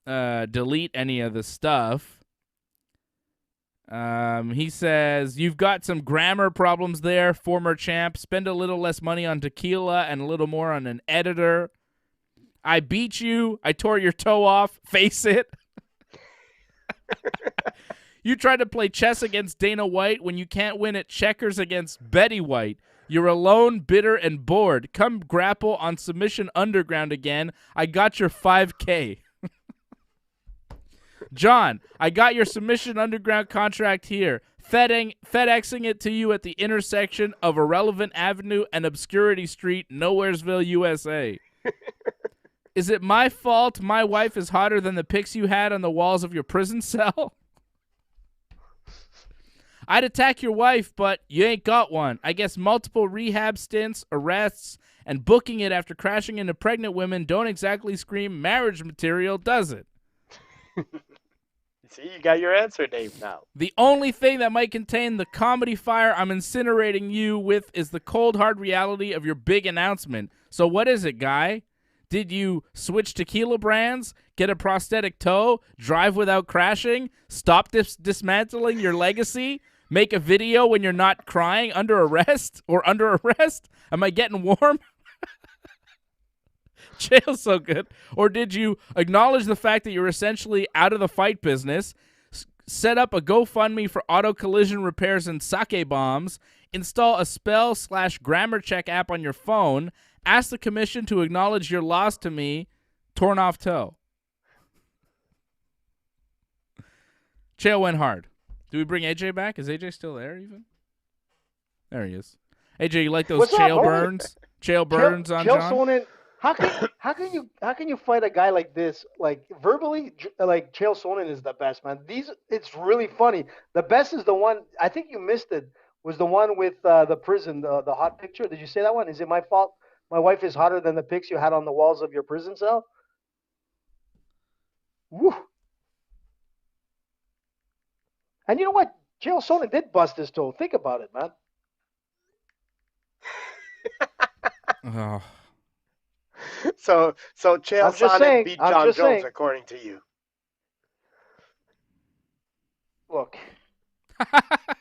delete any of the stuff. He says, you've got some grammar problems there, former champ. Spend a little less money on tequila and a little more on an editor. I beat you. I tore your toe off. Face it. You tried to play chess against Dana White when you can't win at checkers against Betty White. You're alone, bitter, and bored. Come grapple on Submission Underground again. I got your 5K. John, I got your Submission Underground contract here. FedExing it to you at the intersection of Irrelevant Avenue and Obscurity Street, Nowheresville, USA. Is it my fault my wife is hotter than the pics you had on the walls of your prison cell? I'd attack your wife, but you ain't got one. I guess multiple rehab stints, arrests, and booking it after crashing into pregnant women don't exactly scream marriage material, does it? See, you got your answer, Dave, now. The only thing that might contain the comedy fire I'm incinerating you with is the cold, hard reality of your big announcement. So what is it, guy? Did you switch tequila brands, get a prosthetic toe, drive without crashing, stop dismantling your legacy, make a video when you're not crying under arrest or under arrest? Am I getting warm? Chael's so good. Or did you acknowledge the fact that you're essentially out of the fight business, set up a GoFundMe for auto collision repairs and sake bombs, install a spell/grammar check app on your phone, ask the commission to acknowledge your loss to me, torn off toe? Chael went hard. Do we bring AJ back? Is AJ still there even? There he is. AJ, you like those Chael burns? Chael burns on John? Sonnen, how can you fight a guy like this? Like verbally, like Chael Sonnen is the best, man. It's really funny. The best is the one, I think you missed it, was the one with the prison, the hot picture. Did you say that one? Is it my fault? My wife is hotter than the pics you had on the walls of your prison cell? Woo. And you know what? Chael Sonnen did bust his toe. Think about it, man. Oh. So Chael Sonnen beat John Jones, according to you. Look,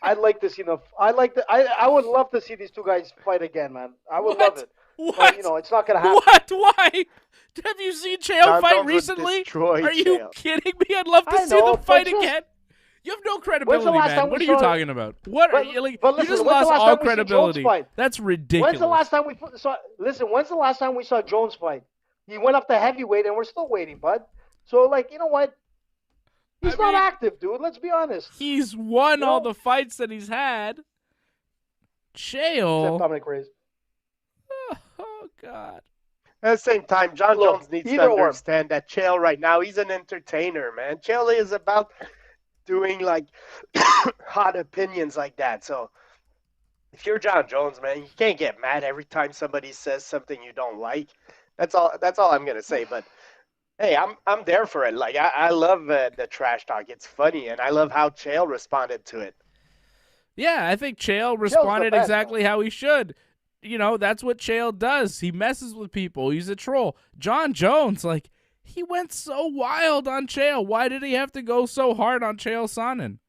I'd like to see I would love to see these two guys fight again, man. I would love it. What? But, it's not gonna happen. What? Why? Have you seen Chael fight recently? Are you kidding me? I'd love to see them fight again. You have no credibility, man. What are you talking about? What are you like? You just lost all credibility. That's ridiculous. When's the last time we saw? Listen, when's the last time we saw Jones fight? He went up to heavyweight, and we're still waiting, bud. So, you know what? He's not active, dude. Let's be honest. He's won all the fights that he's had. Chael. Except Dominic Reyes. Oh God. At the same time, John Look, Jones needs to either or. understand that Chael right now, he's an entertainer, man. Chael is about doing like hot opinions like that. So if you're John Jones, man, you can't get mad every time somebody says something you don't like. That's all I'm gonna say. But hey, I'm there for it. Like I love the trash talk. It's funny, and I love how Chael responded to it. Yeah, I think Chael the responded best, exactly how he should. You know, that's what Chael does. He messes with people. He's a troll. John Jones, like, he went so wild on Chael. Why did he have to go so hard on Chael Sonnen?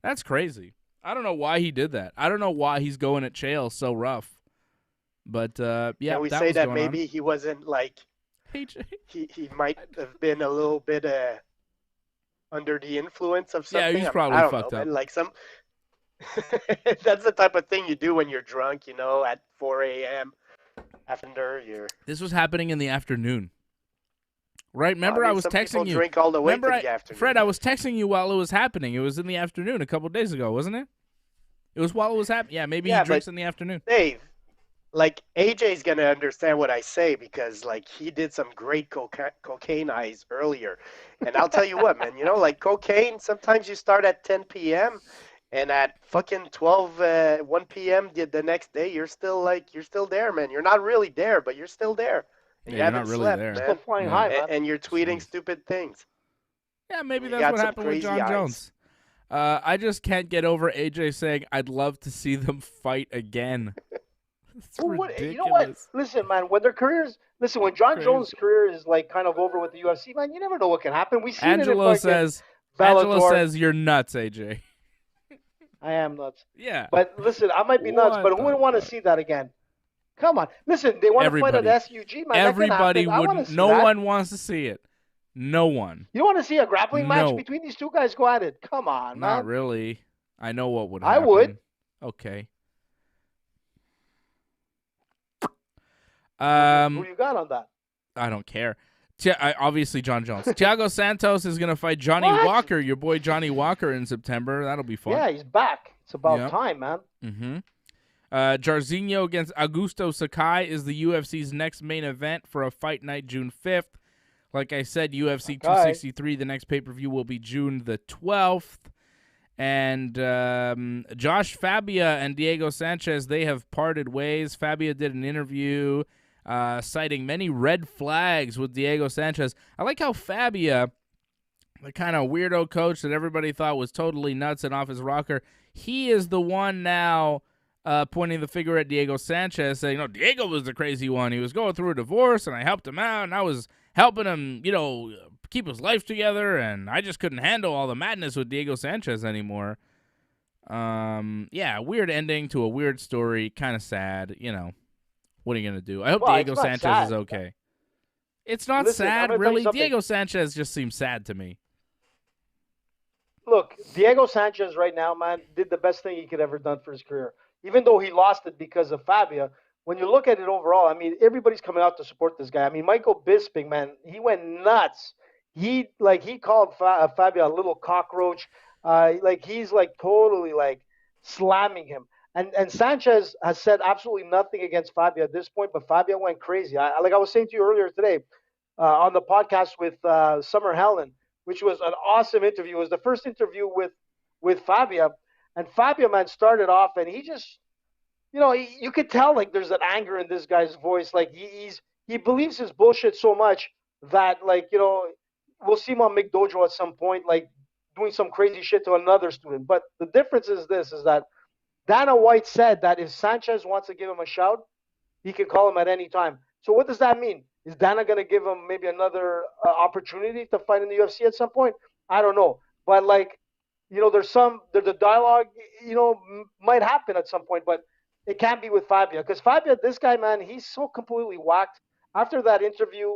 That's crazy. I don't know why he did that. I don't know why he's going at Chael so rough. But, yeah, Can we that say was that going maybe on. he wasn't like AJ. he might have been a little bit under the influence of something? Yeah, he's probably I don't fucked know, up. man. Like some that's the type of thing you do when you're drunk, you know, at 4 a.m. after you're. This was happening in the afternoon. Right? Remember, Well, I I mean, was some texting people you. drink all the way Remember, to the afternoon. Fred, I was texting you while it was happening. It was in the afternoon a couple days ago, wasn't it? It was while it was happening. Yeah, maybe Yeah, he drinks but- in the afternoon. Dave, like AJ's gonna understand what I say because like he did some great cocaine eyes earlier, and I'll tell you what, man. You know, like cocaine. Sometimes you start at 10 p.m. and at fucking 1 p.m. the next day, you're still there, man. You're not really there, but you're still there. And Yeah, you you're haven't not really slept, there. man. Still flying Yeah. high, man. And you're tweeting Jeez. stupid things. Yeah, maybe You that's got what some happened with crazy John eyes. Jones. I just can't get over AJ saying, I'd love to see them fight again. It's Well, ridiculous. you know what? Listen, man. When when John Crazy. Jones' career is like kind of over with the UFC, man, you never know what can happen. We see it in Angelo fucking says, Bellator. you're nuts, AJ. I am nuts. Yeah. But listen, I might be nuts, but who would want to see that again? Come on. Listen, they want to fight Everybody. at SUG, man. Everybody that can happen. I wanna would. see No that. one wants to see it. No one. You want to see a grappling No. match between these two guys go at it? Come on, man. Not really. I know what would I happen. would. Okay. Who you got on that? I don't care. Obviously, John Jones. Thiago Santos is going to fight Johnny What? Walker, your boy Johnny Walker, in September. That'll be fun. Yeah, he's back. It's about Yep. time, man. Mm-hmm. Jairzinho against Augusto Sakai is the UFC's next main event for a fight night June 5th. Like I said, UFC 263, the next pay-per-view will be June the 12th. And Josh Fabia and Diego Sanchez, they have parted ways. Fabia did an interview citing many red flags with Diego Sanchez. I like how Fabia, the kind of weirdo coach that everybody thought was totally nuts and off his rocker, he is the one now pointing the finger at Diego Sanchez, saying, "No, Diego was the crazy one. He was going through a divorce, and I helped him out, and I was helping him, keep his life together, and I just couldn't handle all the madness with Diego Sanchez anymore." Yeah, weird ending to a weird story, kind of sad, What are you going to do? I hope Well, Diego it's not Sanchez sad. is okay. It's not Listen, I'm sad, gonna tell you really. something. Diego Sanchez just seems sad to me. Look, Diego Sanchez right now, man, did the best thing he could ever done for his career. Even though he lost it because of Fabia, when you look at it overall, I mean, everybody's coming out to support this guy. I mean, Michael Bisping, man, he went nuts. He called Fabia a little cockroach. He's totally slamming him. And Sanchez has said absolutely nothing against Fabia at this point, but Fabia went crazy. I was saying to you earlier today on the podcast with Summer Helen, which was an awesome interview. It was the first interview with Fabia. And Fabia, man, started off and he just, you could tell there's an anger in this guy's voice. He believes his bullshit so much that we'll see him on McDojo at some point, doing some crazy shit to another student. But the difference is that Dana White said that if Sanchez wants to give him a shout, he can call him at any time. So what does that mean? Is Dana going to give him maybe another opportunity to fight in the UFC at some point? I don't know. But the dialogue, might happen at some point, but it can't be with Fabia. Because Fabia, this guy, man, he's so completely whacked. After that interview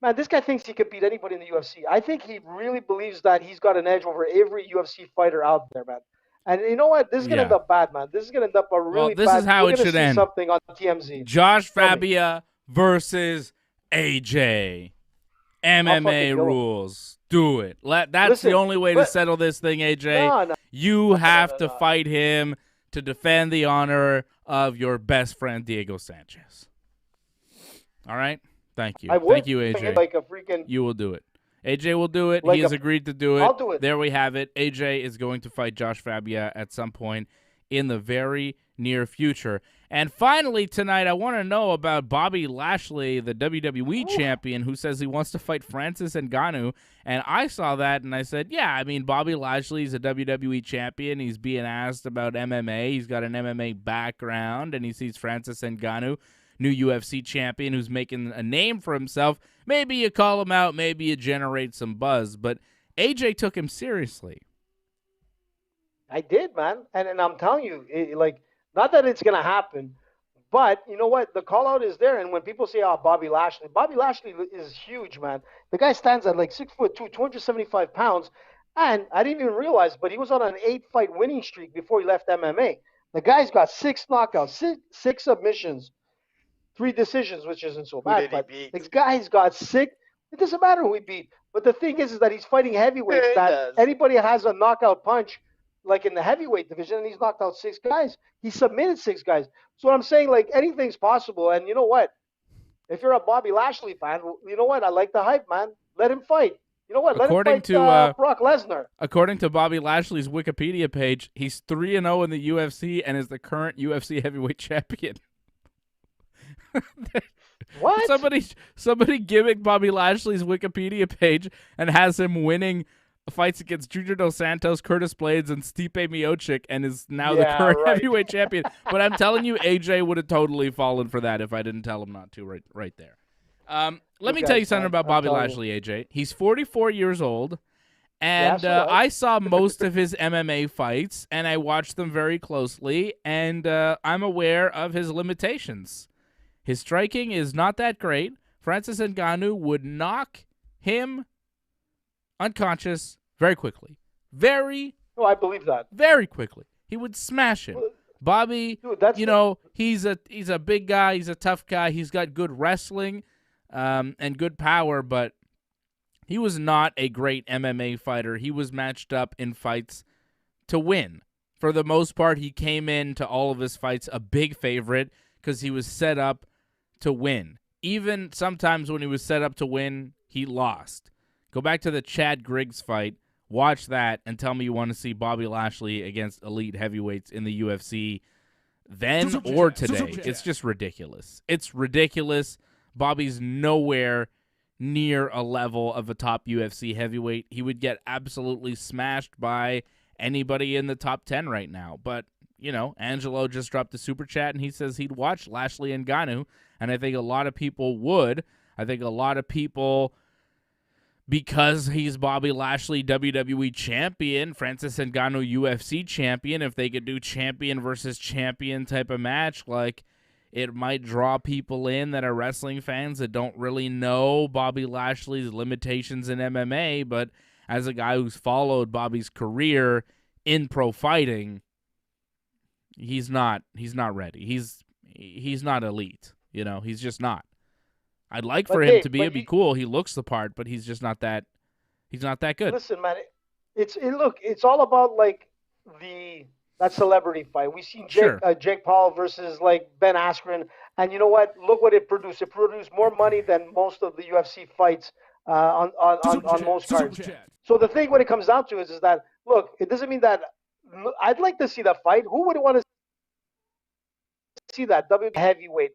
man, this guy thinks he could beat anybody in the UFC. I think he really believes that he's got an edge over every UFC fighter out there, man. And you know what? This is going to end up bad, man. This is going to end up a really bad. This is how it should see end. Something on TMZ. Josh Fabia versus AJ. MMA rules. Do it. That's the only way to settle this thing, AJ. No. You have to fight him to defend the honor of your best friend Diego Sanchez. All right? Thank you. I would Thank you, AJ. like a freaking. You will do it. AJ will do it. Like He has agreed to do it. I'll do it. There we have it. AJ is going to fight Josh Fabia at some point in the very near future. And finally tonight, I want to know about Bobby Lashley, the WWE champion, who says he wants to fight Francis Ngannou. And I saw that, and I said, yeah, I mean, Bobby Lashley's a WWE champion. He's being asked about MMA. He's got an MMA background, and he sees Francis Ngannou, new UFC champion who's making a name for himself. Maybe you call him out, maybe you generate some buzz, but AJ took him seriously. I did, man, and I'm telling you, not that it's gonna happen, but you know what? The call out is there, and when people say, "Oh, Bobby Lashley is huge, man." The guy stands at like 6'2", 275 pounds, and I didn't even realize, but he was on an 8-fight winning streak before he left MMA. The guy's got 6 knockouts, six submissions, 3 decisions, which isn't so bad. But this guy's got 6. It doesn't matter who he beat. But the thing is that he's fighting heavyweights. Anybody has a knockout punch, like in the heavyweight division, and he's knocked out 6 guys. He submitted 6 guys. So I'm saying, like, anything's possible. And you know what? If you're a Bobby Lashley fan, you know what? I like the hype, man. Let him fight. You know what? Let him fight Brock Lesnar. According to Bobby Lashley's Wikipedia page, he's 3-0 in the UFC and is the current UFC heavyweight champion. What? Somebody gimmicked Bobby Lashley's Wikipedia page and has him winning fights against Junior Dos Santos, Curtis Blades, and Stipe Miocic, and is now the current heavyweight champion. But I'm telling you, AJ would have totally fallen for that if I didn't tell him not to right there. Let me tell you something about Bobby Lashley, AJ. He's 44 years old, and I saw most of his MMA fights, and I watched them very closely, and I'm aware of his limitations. His striking is not that great. Francis Ngannou would knock him unconscious very quickly. I believe that. Very quickly. He would smash him. Bobby, dude, he's a big guy. He's a tough guy. He's got good wrestling and good power, but he was not a great MMA fighter. He was matched up in fights to win. For the most part, he came into all of his fights a big favorite because he was set up to win. Even sometimes when he was set up to win, he lost. Go back to the Chad Griggs fight, watch that, and tell me you want to see Bobby Lashley against elite heavyweights in the UFC then or today. It's just ridiculous. It's ridiculous. Bobby's nowhere near a level of a top UFC heavyweight. He would get absolutely smashed by anybody in the top 10 right now. But, you know, Angelo just dropped a super chat, and he says he'd watch Lashley and Ngannou, and I think a lot of people would. I think a lot of people, because he's Bobby Lashley, WWE champion, Francis Ngannou UFC champion, if they could do champion versus champion type of match, like, it might draw people in that are wrestling fans that don't really know Bobby Lashley's limitations in MMA, but as a guy who's followed Bobby's career in pro fighting, he's not ready. He's not elite. You know, he's just not. I'd like for him to be. It'd be cool. He looks the part, but he's just not that. He's not that good. Listen, man, it's all about like that celebrity fight. We seen Jake Paul versus like Ben Askren, and you know what? Look what it produced. It produced more money than most of the UFC fights on most cards. So the thing when it comes down to is that look, it doesn't mean that I'd like to see that fight. Who would want to see that heavyweight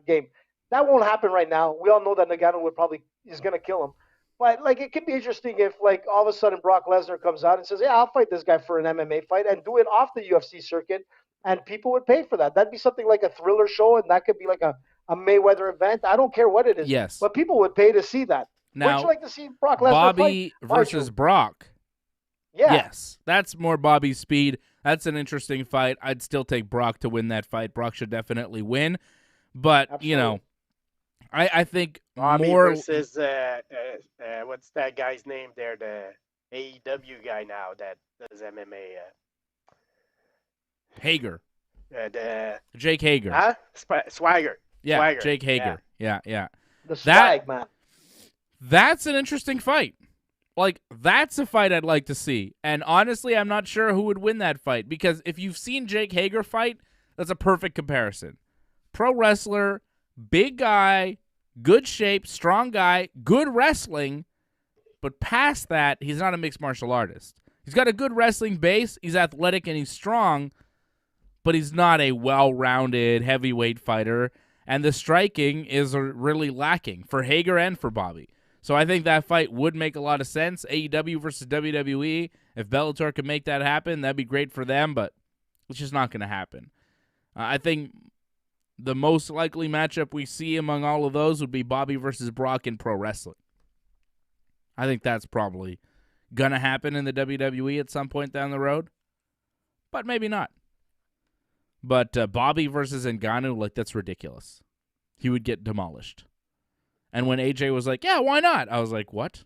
game? That won't happen right now. We all know that Ngannou is going to kill him. But, like, it could be interesting if, like, all of a sudden Brock Lesnar comes out and says, yeah, I'll fight this guy for an MMA fight and do it off the UFC circuit, and people would pay for that. That'd be something like a thriller show, and that could be like a Mayweather event. I don't care what it is. Yes. But people would pay to see that. Now, would you like to see Brock Lesnar Bobby fight? versus Brock. Yeah. Yes. That's more Bobby's speed. That's an interesting fight. I'd still take Brock to win that fight. Brock should definitely win. But, Absolutely. you know, I think Bobby more versus what's that guy's name there? The AEW guy now that does MMA. Hager. Jake Hager. Huh? Swagger. Yeah, Swagger. Jake Hager. Yeah. The swag, man. That's an interesting fight. Like, that's a fight I'd like to see. And honestly, I'm not sure who would win that fight, because if you've seen Jake Hager fight, That's a perfect comparison. Pro wrestler, big guy, good shape, strong guy, good wrestling, but past that, he's not a mixed martial artist. He's got a good wrestling base, he's athletic, and he's strong, but he's not a well-rounded heavyweight fighter, and the striking is really lacking for Hager and for Bobby. So I think that fight would make a lot of sense. AEW versus WWE, if Bellator could make that happen, that'd be great for them, but it's just not going to happen. I think the most likely matchup we see among all of those would be Bobby versus Brock in pro wrestling. I think that's probably going to happen in the WWE at some point down the road, but maybe not. But Bobby versus Ngannou, like, that's ridiculous. He would get demolished. And when AJ was like, yeah, why not? I was like, what?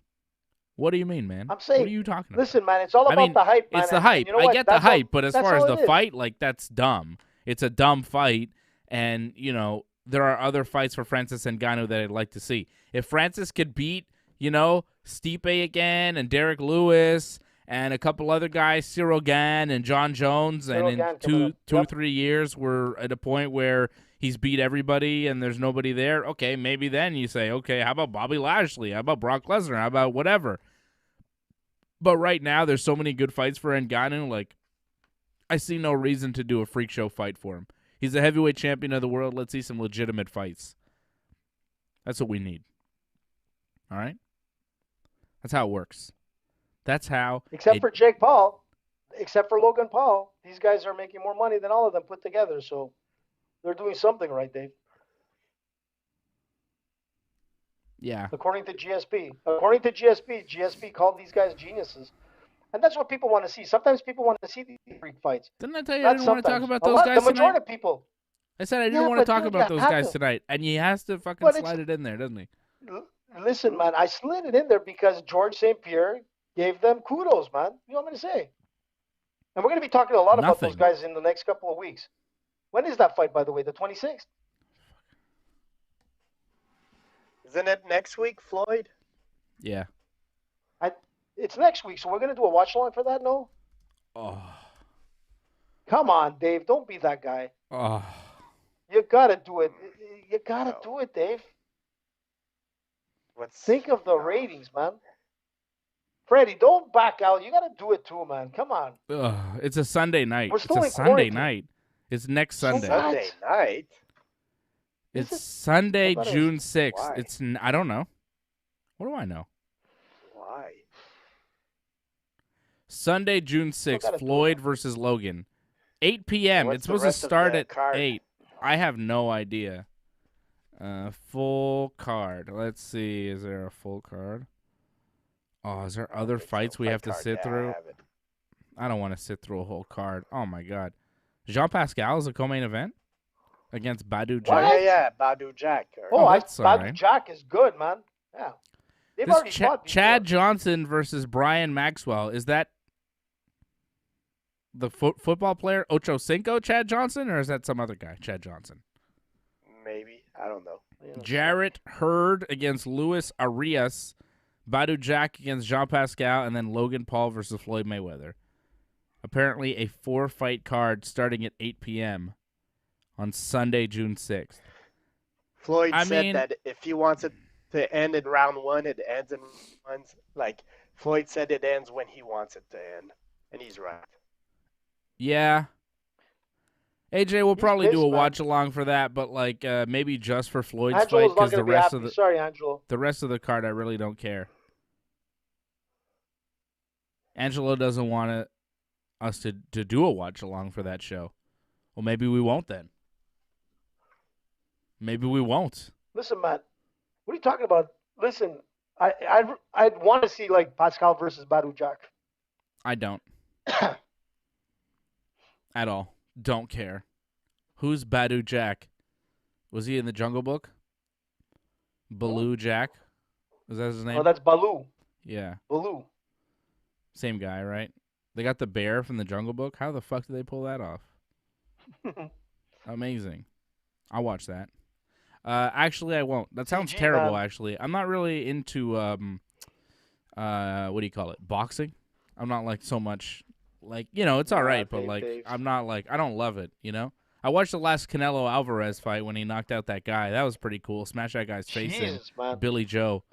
What do you mean, man? I'm saying, what are you talking about? Listen, man, it's all about the hype, man. It's the hype. You know I get the hype, but as far as the is. fight, like, that's dumb. It's a dumb fight, and, you know, there are other fights for Francis Ngannou that I'd like to see. If Francis could beat, you know, Stipe again and Derek Lewis and a couple other guys, Cyril Gane and John Jones, and in two or 3 years we're at a point where he's beat everybody and there's nobody there, okay, maybe then you say, okay, how about Bobby Lashley? How about Brock Lesnar? How about whatever? But right now there's so many good fights for Ngannou, like, I see no reason to do a freak show fight for him. He's the heavyweight champion of the world. Let's see some legitimate fights. That's what we need. All right? That's how it works. That's how. Except for Jake Paul, except for Logan Paul, these guys are making more money than all of them put together, so they're doing something right, Dave. Yeah. According to GSP. GSP called these guys geniuses. And that's what people want to see. Sometimes people want to see these freak fights. Didn't I tell you I didn't want to talk about those guys tonight? The majority of people. I said I didn't want to talk about those guys tonight, and he has to fucking slide it in there, doesn't he? Listen, man, I slid it in there because Georges St-Pierre gave them kudos, man. You know what I'm going to say? And we're going to be talking a lot about those guys in the next couple of weeks. When is that fight, by the way? The 26th? Isn't it next week, Floyd? Yeah. It's next week, so we're going to do a watch-along for that, no? Oh. Come on, Dave. Don't be that guy. Oh. You got to do it. You got to do it, Dave. Think of the ratings, man. Freddie, don't back out. You got to do it too, man. Come on. It's a Sunday night. We're still it's a Sunday night. It's next Sunday. Sunday night? It's Sunday, June 6th. Why? I don't know. What do I know? Why? Sunday, June 6th, Floyd versus Logan. 8 p.m. It's supposed to start at 8. I have no idea. Full card. Let's see. Is there a full card? Oh, is there other fights we have to sit through? I don't want to sit through a whole card. Oh, my God. Jean Pascal is a co-main event against Badu Jack? Yeah, Badu Jack. Badu Jack is good, man. Yeah. They've already fought Chad Johnson versus Brian Maxwell. Is that the football player Ocho Cinco Chad Johnson, or is that some other guy, Chad Johnson? Maybe. I don't know. Jarrett Hurd against Luis Arias. Badu Jack against Jean Pascal, and then Logan Paul versus Floyd Mayweather. Apparently a 4-fight card starting at 8 p.m. on Sunday, June 6th. Floyd said that if he wants it to end in round 1, it ends in rounds. Like, Floyd said it ends when he wants it to end, and he's right. Yeah. AJ will probably do a watch-along for that, but, like, maybe just for Floyd's fight, because the rest of the... Sorry, Angelo. The rest of the card, I really don't care. Angelo doesn't want us to do a watch-along for that show. Well, maybe we won't then. Maybe we won't. Listen, Matt, what are you talking about? Listen, I'd want to see, like, Pascal versus Badu Jack. I don't. At all. Don't care. Who's Badu Jack? Was he in the Jungle Book? Baloo Jack? Is that his name? Oh, that's Baloo. Yeah. Baloo. Same guy, right? They got the bear from the Jungle Book. How the fuck did they pull that off? Amazing. I'll watch that. Actually, I won't. That sounds terrible, actually. I'm not really into, what do you call it? Boxing? I'm not, like, so much... Like, you know, it's all right, but, like, I'm not, like, I don't love it, you know? I watched the last Canelo Alvarez fight when he knocked out that guy. That was pretty cool. Smash that guy's face in. Jesus, man. Billy Joe.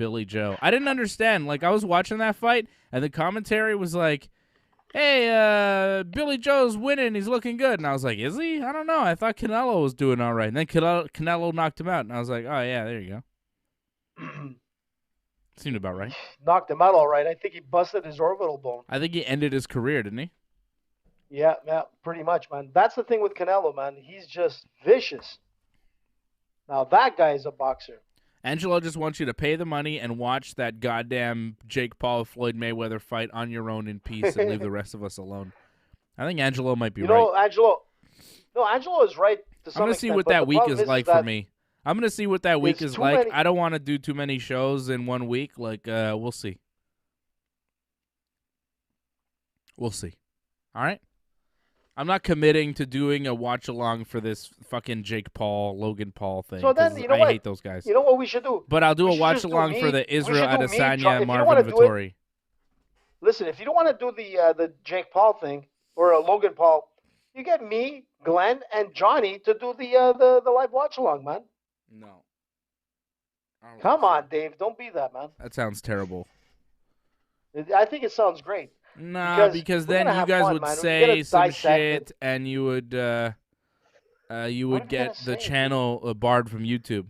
I didn't understand. Like, I was watching that fight, and the commentary was like, hey, Billy Joe's winning. He's looking good. And I was like, is he? I don't know. I thought Canelo was doing all right. And then Canelo knocked him out. And I was like, oh, yeah, there you go. Seemed about right. Knocked him out all right. I think he busted his orbital bone. I think he ended his career, didn't he? Yeah, pretty much, man. That's the thing with Canelo, man. He's just vicious. Now, that guy is a boxer. Angelo just wants you to pay the money and watch that goddamn Jake Paul-Floyd Mayweather fight on your own in peace and leave the rest of us alone. I think Angelo might be right. Angelo is right to some I'm going to extent, see what but that the week problem is like for me. I'm going to see what that week is like. I don't want to do too many shows in 1 week. Like, we'll see. We'll see. All right? I'm not committing to doing a watch-along for this fucking Jake Paul, Logan Paul thing. So then, you know what? I hate those guys. You know what we should do? But I'll do a watch-along for the Israel Adesanya and Marvin Vettori. Listen, if you don't want to do the Jake Paul thing or a Logan Paul, you get me, Glenn, and Johnny to do the live watch-along, man. No. Come on, Dave. Don't be that, man. That sounds terrible. I think it sounds great. Nah, because then you guys would say some shit, and you would get the channel barred from YouTube.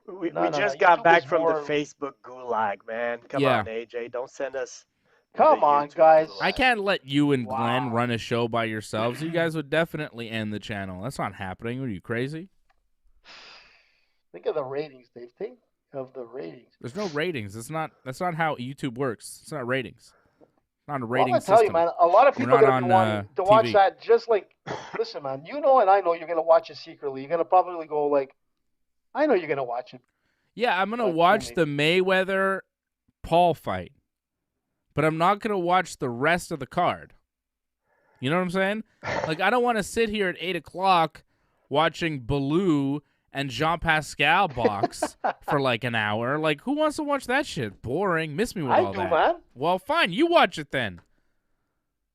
We just got back from the Facebook gulag, man. Come on, AJ, don't send us. Come on, guys. I can't let you and Glenn run a show by yourselves. You guys would definitely end the channel. That's not happening. Are you crazy? Think of the ratings, Dave. Think of the ratings. There's no ratings. That's not how YouTube works. It's not ratings. Not a rating system. I'm going to tell you, man, a lot of people are going to want to watch that just like, listen, man, you know and I know you're going to watch it secretly. You're going to probably go like, I know you're going to watch it. Yeah, I'm going to watch the Mayweather-Paul fight, but I'm not going to watch the rest of the card. You know what I'm saying? Like, I don't want to sit here at 8 o'clock watching Baloo and Jean Pascal box for like an hour. Like, who wants to watch that shit? Boring. Miss me with all that. Man. Well, fine. You watch it then.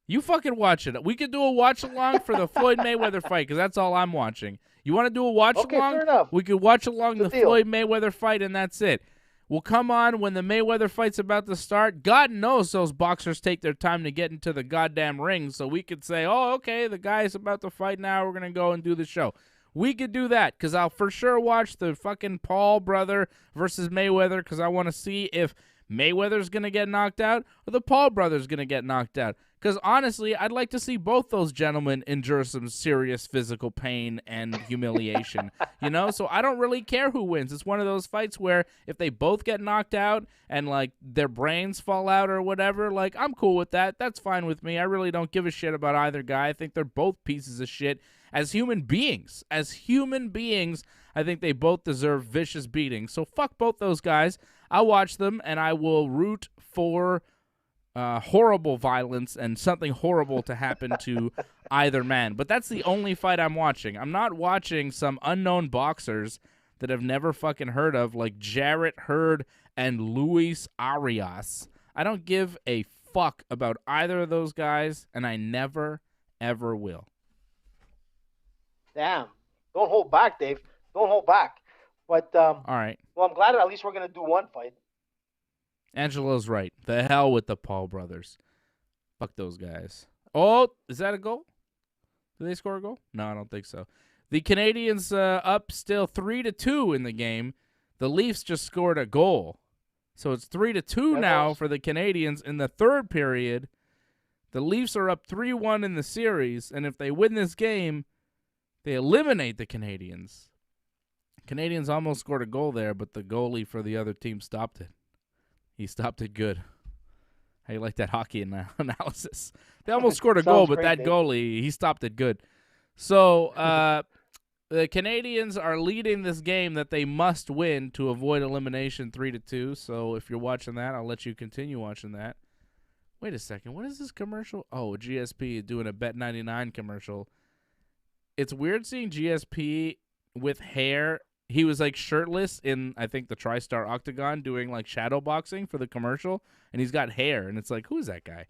You fucking watch it. We could do a watch-along for the Floyd Mayweather fight because that's all I'm watching. You want to do a watch-along? Okay, fair enough. We could watch along the Floyd Mayweather fight, and that's it. We'll come on when the Mayweather fight's about to start. God knows those boxers take their time to get into the goddamn ring, so we could say, oh, okay, the guy's about to fight now. We're going to go and do the show. We could do that because I'll for sure watch the fucking Paul brother versus Mayweather because I want to see if Mayweather's going to get knocked out or the Paul brother's going to get knocked out. Because honestly, I'd like to see both those gentlemen endure some serious physical pain and humiliation, you know? So I don't really care who wins. It's one of those fights where if they both get knocked out and, like, their brains fall out or whatever, like, I'm cool with that. That's fine with me. I really don't give a shit about either guy. I think they're both pieces of shit. As human beings, I think they both deserve vicious beatings. So fuck both those guys. I'll watch them, and I will root for horrible violence and something horrible to happen to either man. But that's the only fight I'm watching. I'm not watching some unknown boxers that I've never fucking heard of, like Jarrett Hurd and Luis Arias. I don't give a fuck about either of those guys, and I never, ever will. Damn. Don't hold back, Dave. Don't hold back. But, all right. Well, I'm glad at least we're going to do one fight. Angelo's right. The hell with the Paul brothers. Fuck those guys. Oh, is that a goal? Did they score a goal? No, I don't think so. The Canadians up still 3-2 in the game. The Leafs just scored a goal. So it's 3-2 now for the Canadians in the third period. The Leafs are up 3-1 in the series, and if they win this game, they eliminate the Canadians. Canadians almost scored a goal there, but the goalie for the other team stopped it. He stopped it good. How you like that hockey analysis? They almost scored a goal, but that goalie, he stopped it good. So the Canadians are leading this game that they must win to avoid elimination 3-2. So if you're watching that, I'll let you continue watching that. Wait a second. What is this commercial? Oh, GSP doing a Bet99 commercial. It's weird seeing GSP with hair. He was like shirtless in, I think, the TriStar Octagon doing like shadow boxing for the commercial, and he's got hair, and it's like, who's that guy?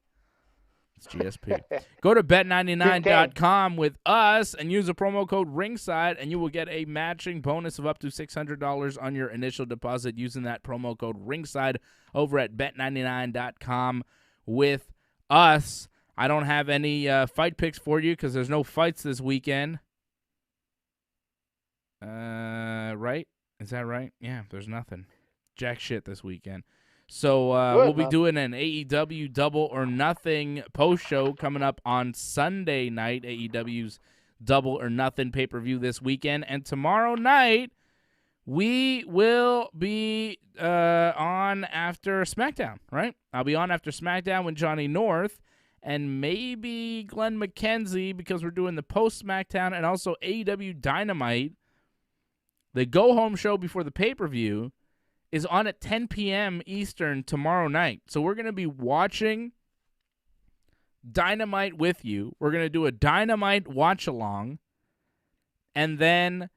It's GSP. Go to bet99.com with us and use the promo code Ringside, and you will get a matching bonus of up to $600 on your initial deposit using that promo code Ringside over at bet99.com with us. I don't have any fight picks for you because there's no fights this weekend. Right? Is that right? Yeah, there's nothing. Jack shit this weekend. So we'll be doing an AEW Double or Nothing post-show coming up on Sunday night, AEW's Double or Nothing pay-per-view this weekend. And tomorrow night, we will be on after SmackDown, right? I'll be on after SmackDown with Johnny North and maybe Glenn McKenzie because we're doing the post-SmackDown and also AEW Dynamite. The go-home show before the pay-per-view is on at 10 p.m. Eastern tomorrow night. So we're going to be watching Dynamite with you. We're going to do a Dynamite watch-along, and then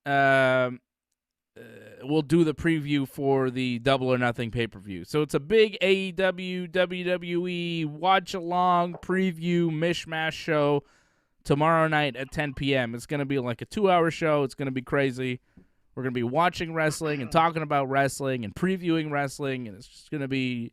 we'll do the preview for the Double or Nothing pay-per-view. So it's a big AEW, WWE watch-along preview mishmash show tomorrow night at 10 p.m. It's going to be like a 2-hour show. It's going to be crazy. We're going to be watching wrestling and talking about wrestling and previewing wrestling, and it's just going to be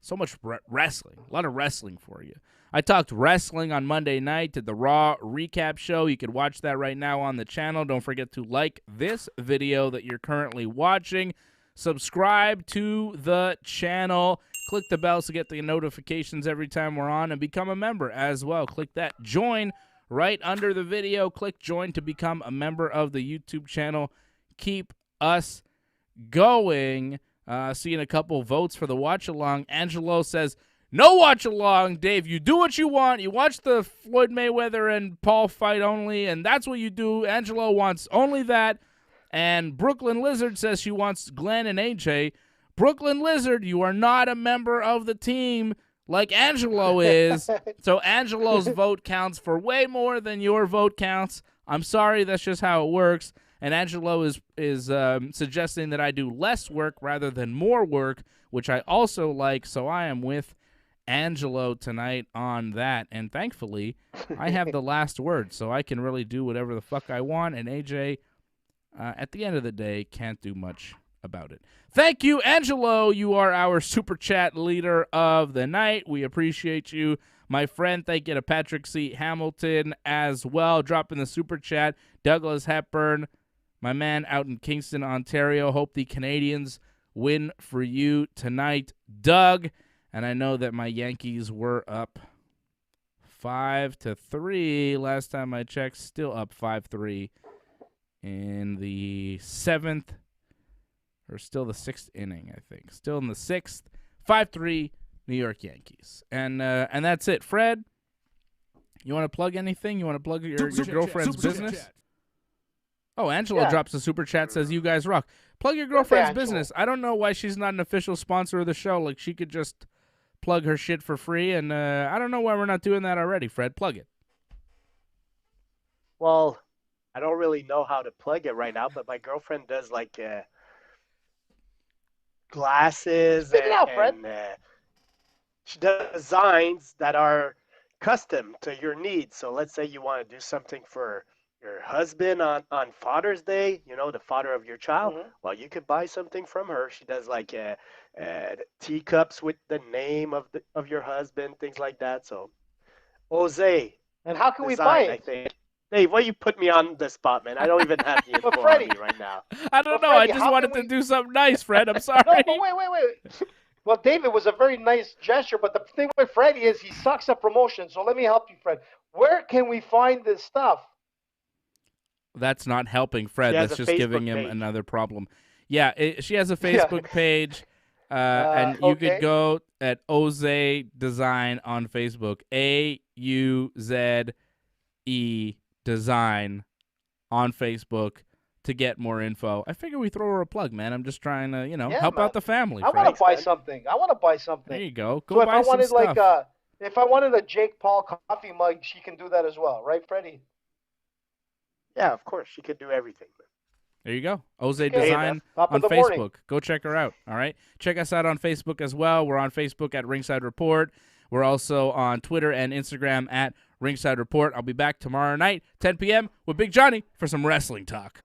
so much wrestling, a lot of wrestling for you. I talked wrestling on Monday night, did the Raw Recap show. You can watch that right now on the channel. Don't forget to like this video that you're currently watching. Subscribe to the channel. Click the bell to get the notifications every time we're on, and become a member as well. Click that join right under the video. Click join to become a member of the YouTube channel. Keep us going. Seeing a couple votes for the watch-along. Angelo says, no watch-along, Dave. You do what you want. You watch the Floyd Mayweather and Paul fight only, and that's what you do. Angelo wants only that. And Brooklyn Lizard says she wants Glenn and AJ. Brooklyn Lizard, you are not a member of the team like Angelo is. So Angelo's vote counts for way more than your vote counts. I'm sorry, that's just how it works. And Angelo is suggesting that I do less work rather than more work, which I also like. So I am with Angelo tonight on that. And thankfully, I have the last word, so I can really do whatever the fuck I want. And AJ, at the end of the day, can't do much about it. Thank you, Angelo. You are our Super Chat leader of the night. We appreciate you, my friend. Thank you to Patrick C. Hamilton as well, dropping the Super Chat. Douglas Hepburn, my man out in Kingston, Ontario. Hope the Canadians win for you tonight, Doug. And I know that my Yankees were up 5-3 last time I checked. Still up 5-3 in the 7th, or still the 6th inning, I think. Still in the 6th. 5-3 New York Yankees. And that's it. Fred, you want to plug anything? You want to plug your girlfriend's business? Oh, Angela drops a super chat, says, you guys rock. Plug your girlfriend's business. I don't know why she's not an official sponsor of the show. Like, she could just plug her shit for free, and I don't know why we're not doing that already. Fred, plug it. Well, I don't really know how to plug it right now, but my girlfriend does, like, glasses and she does designs that are custom to your needs. So let's say you want to do something for your husband on Father's Day, you know, the father of your child. Mm-hmm. Well, you could buy something from her. She does like teacups with the name of your husband, things like that. So, Jose. And how can we buy it? I think. Dave, why you put me on the spot, man? I don't even have the info on me right now. I don't know. Freddie, I just wanted to do something nice, Fred. I'm sorry. No, but wait. Well, David, was a very nice gesture, but the thing with Freddie is he sucks at promotion. So let me help you, Fred. Where can we find this stuff? That's not helping Fred. That's just giving him another problem. Yeah, she has a Facebook page, and you could go at Auze Design on Facebook. AUZE Design on Facebook to get more info. I figure we throw her a plug, man. I'm just trying to, help out the family. I want to buy something. There you go. So buy some stuff. If I wanted a Jake Paul coffee mug, she can do that as well, right, Freddie? Yeah, of course. She could do everything. There you go. Auze Design on Facebook. Morning. Go check her out, all right? Check us out on Facebook as well. We're on Facebook at Ringside Report. We're also on Twitter and Instagram at Ringside Report. I'll be back tomorrow night, 10 p.m. with Big Johnny for some wrestling talk.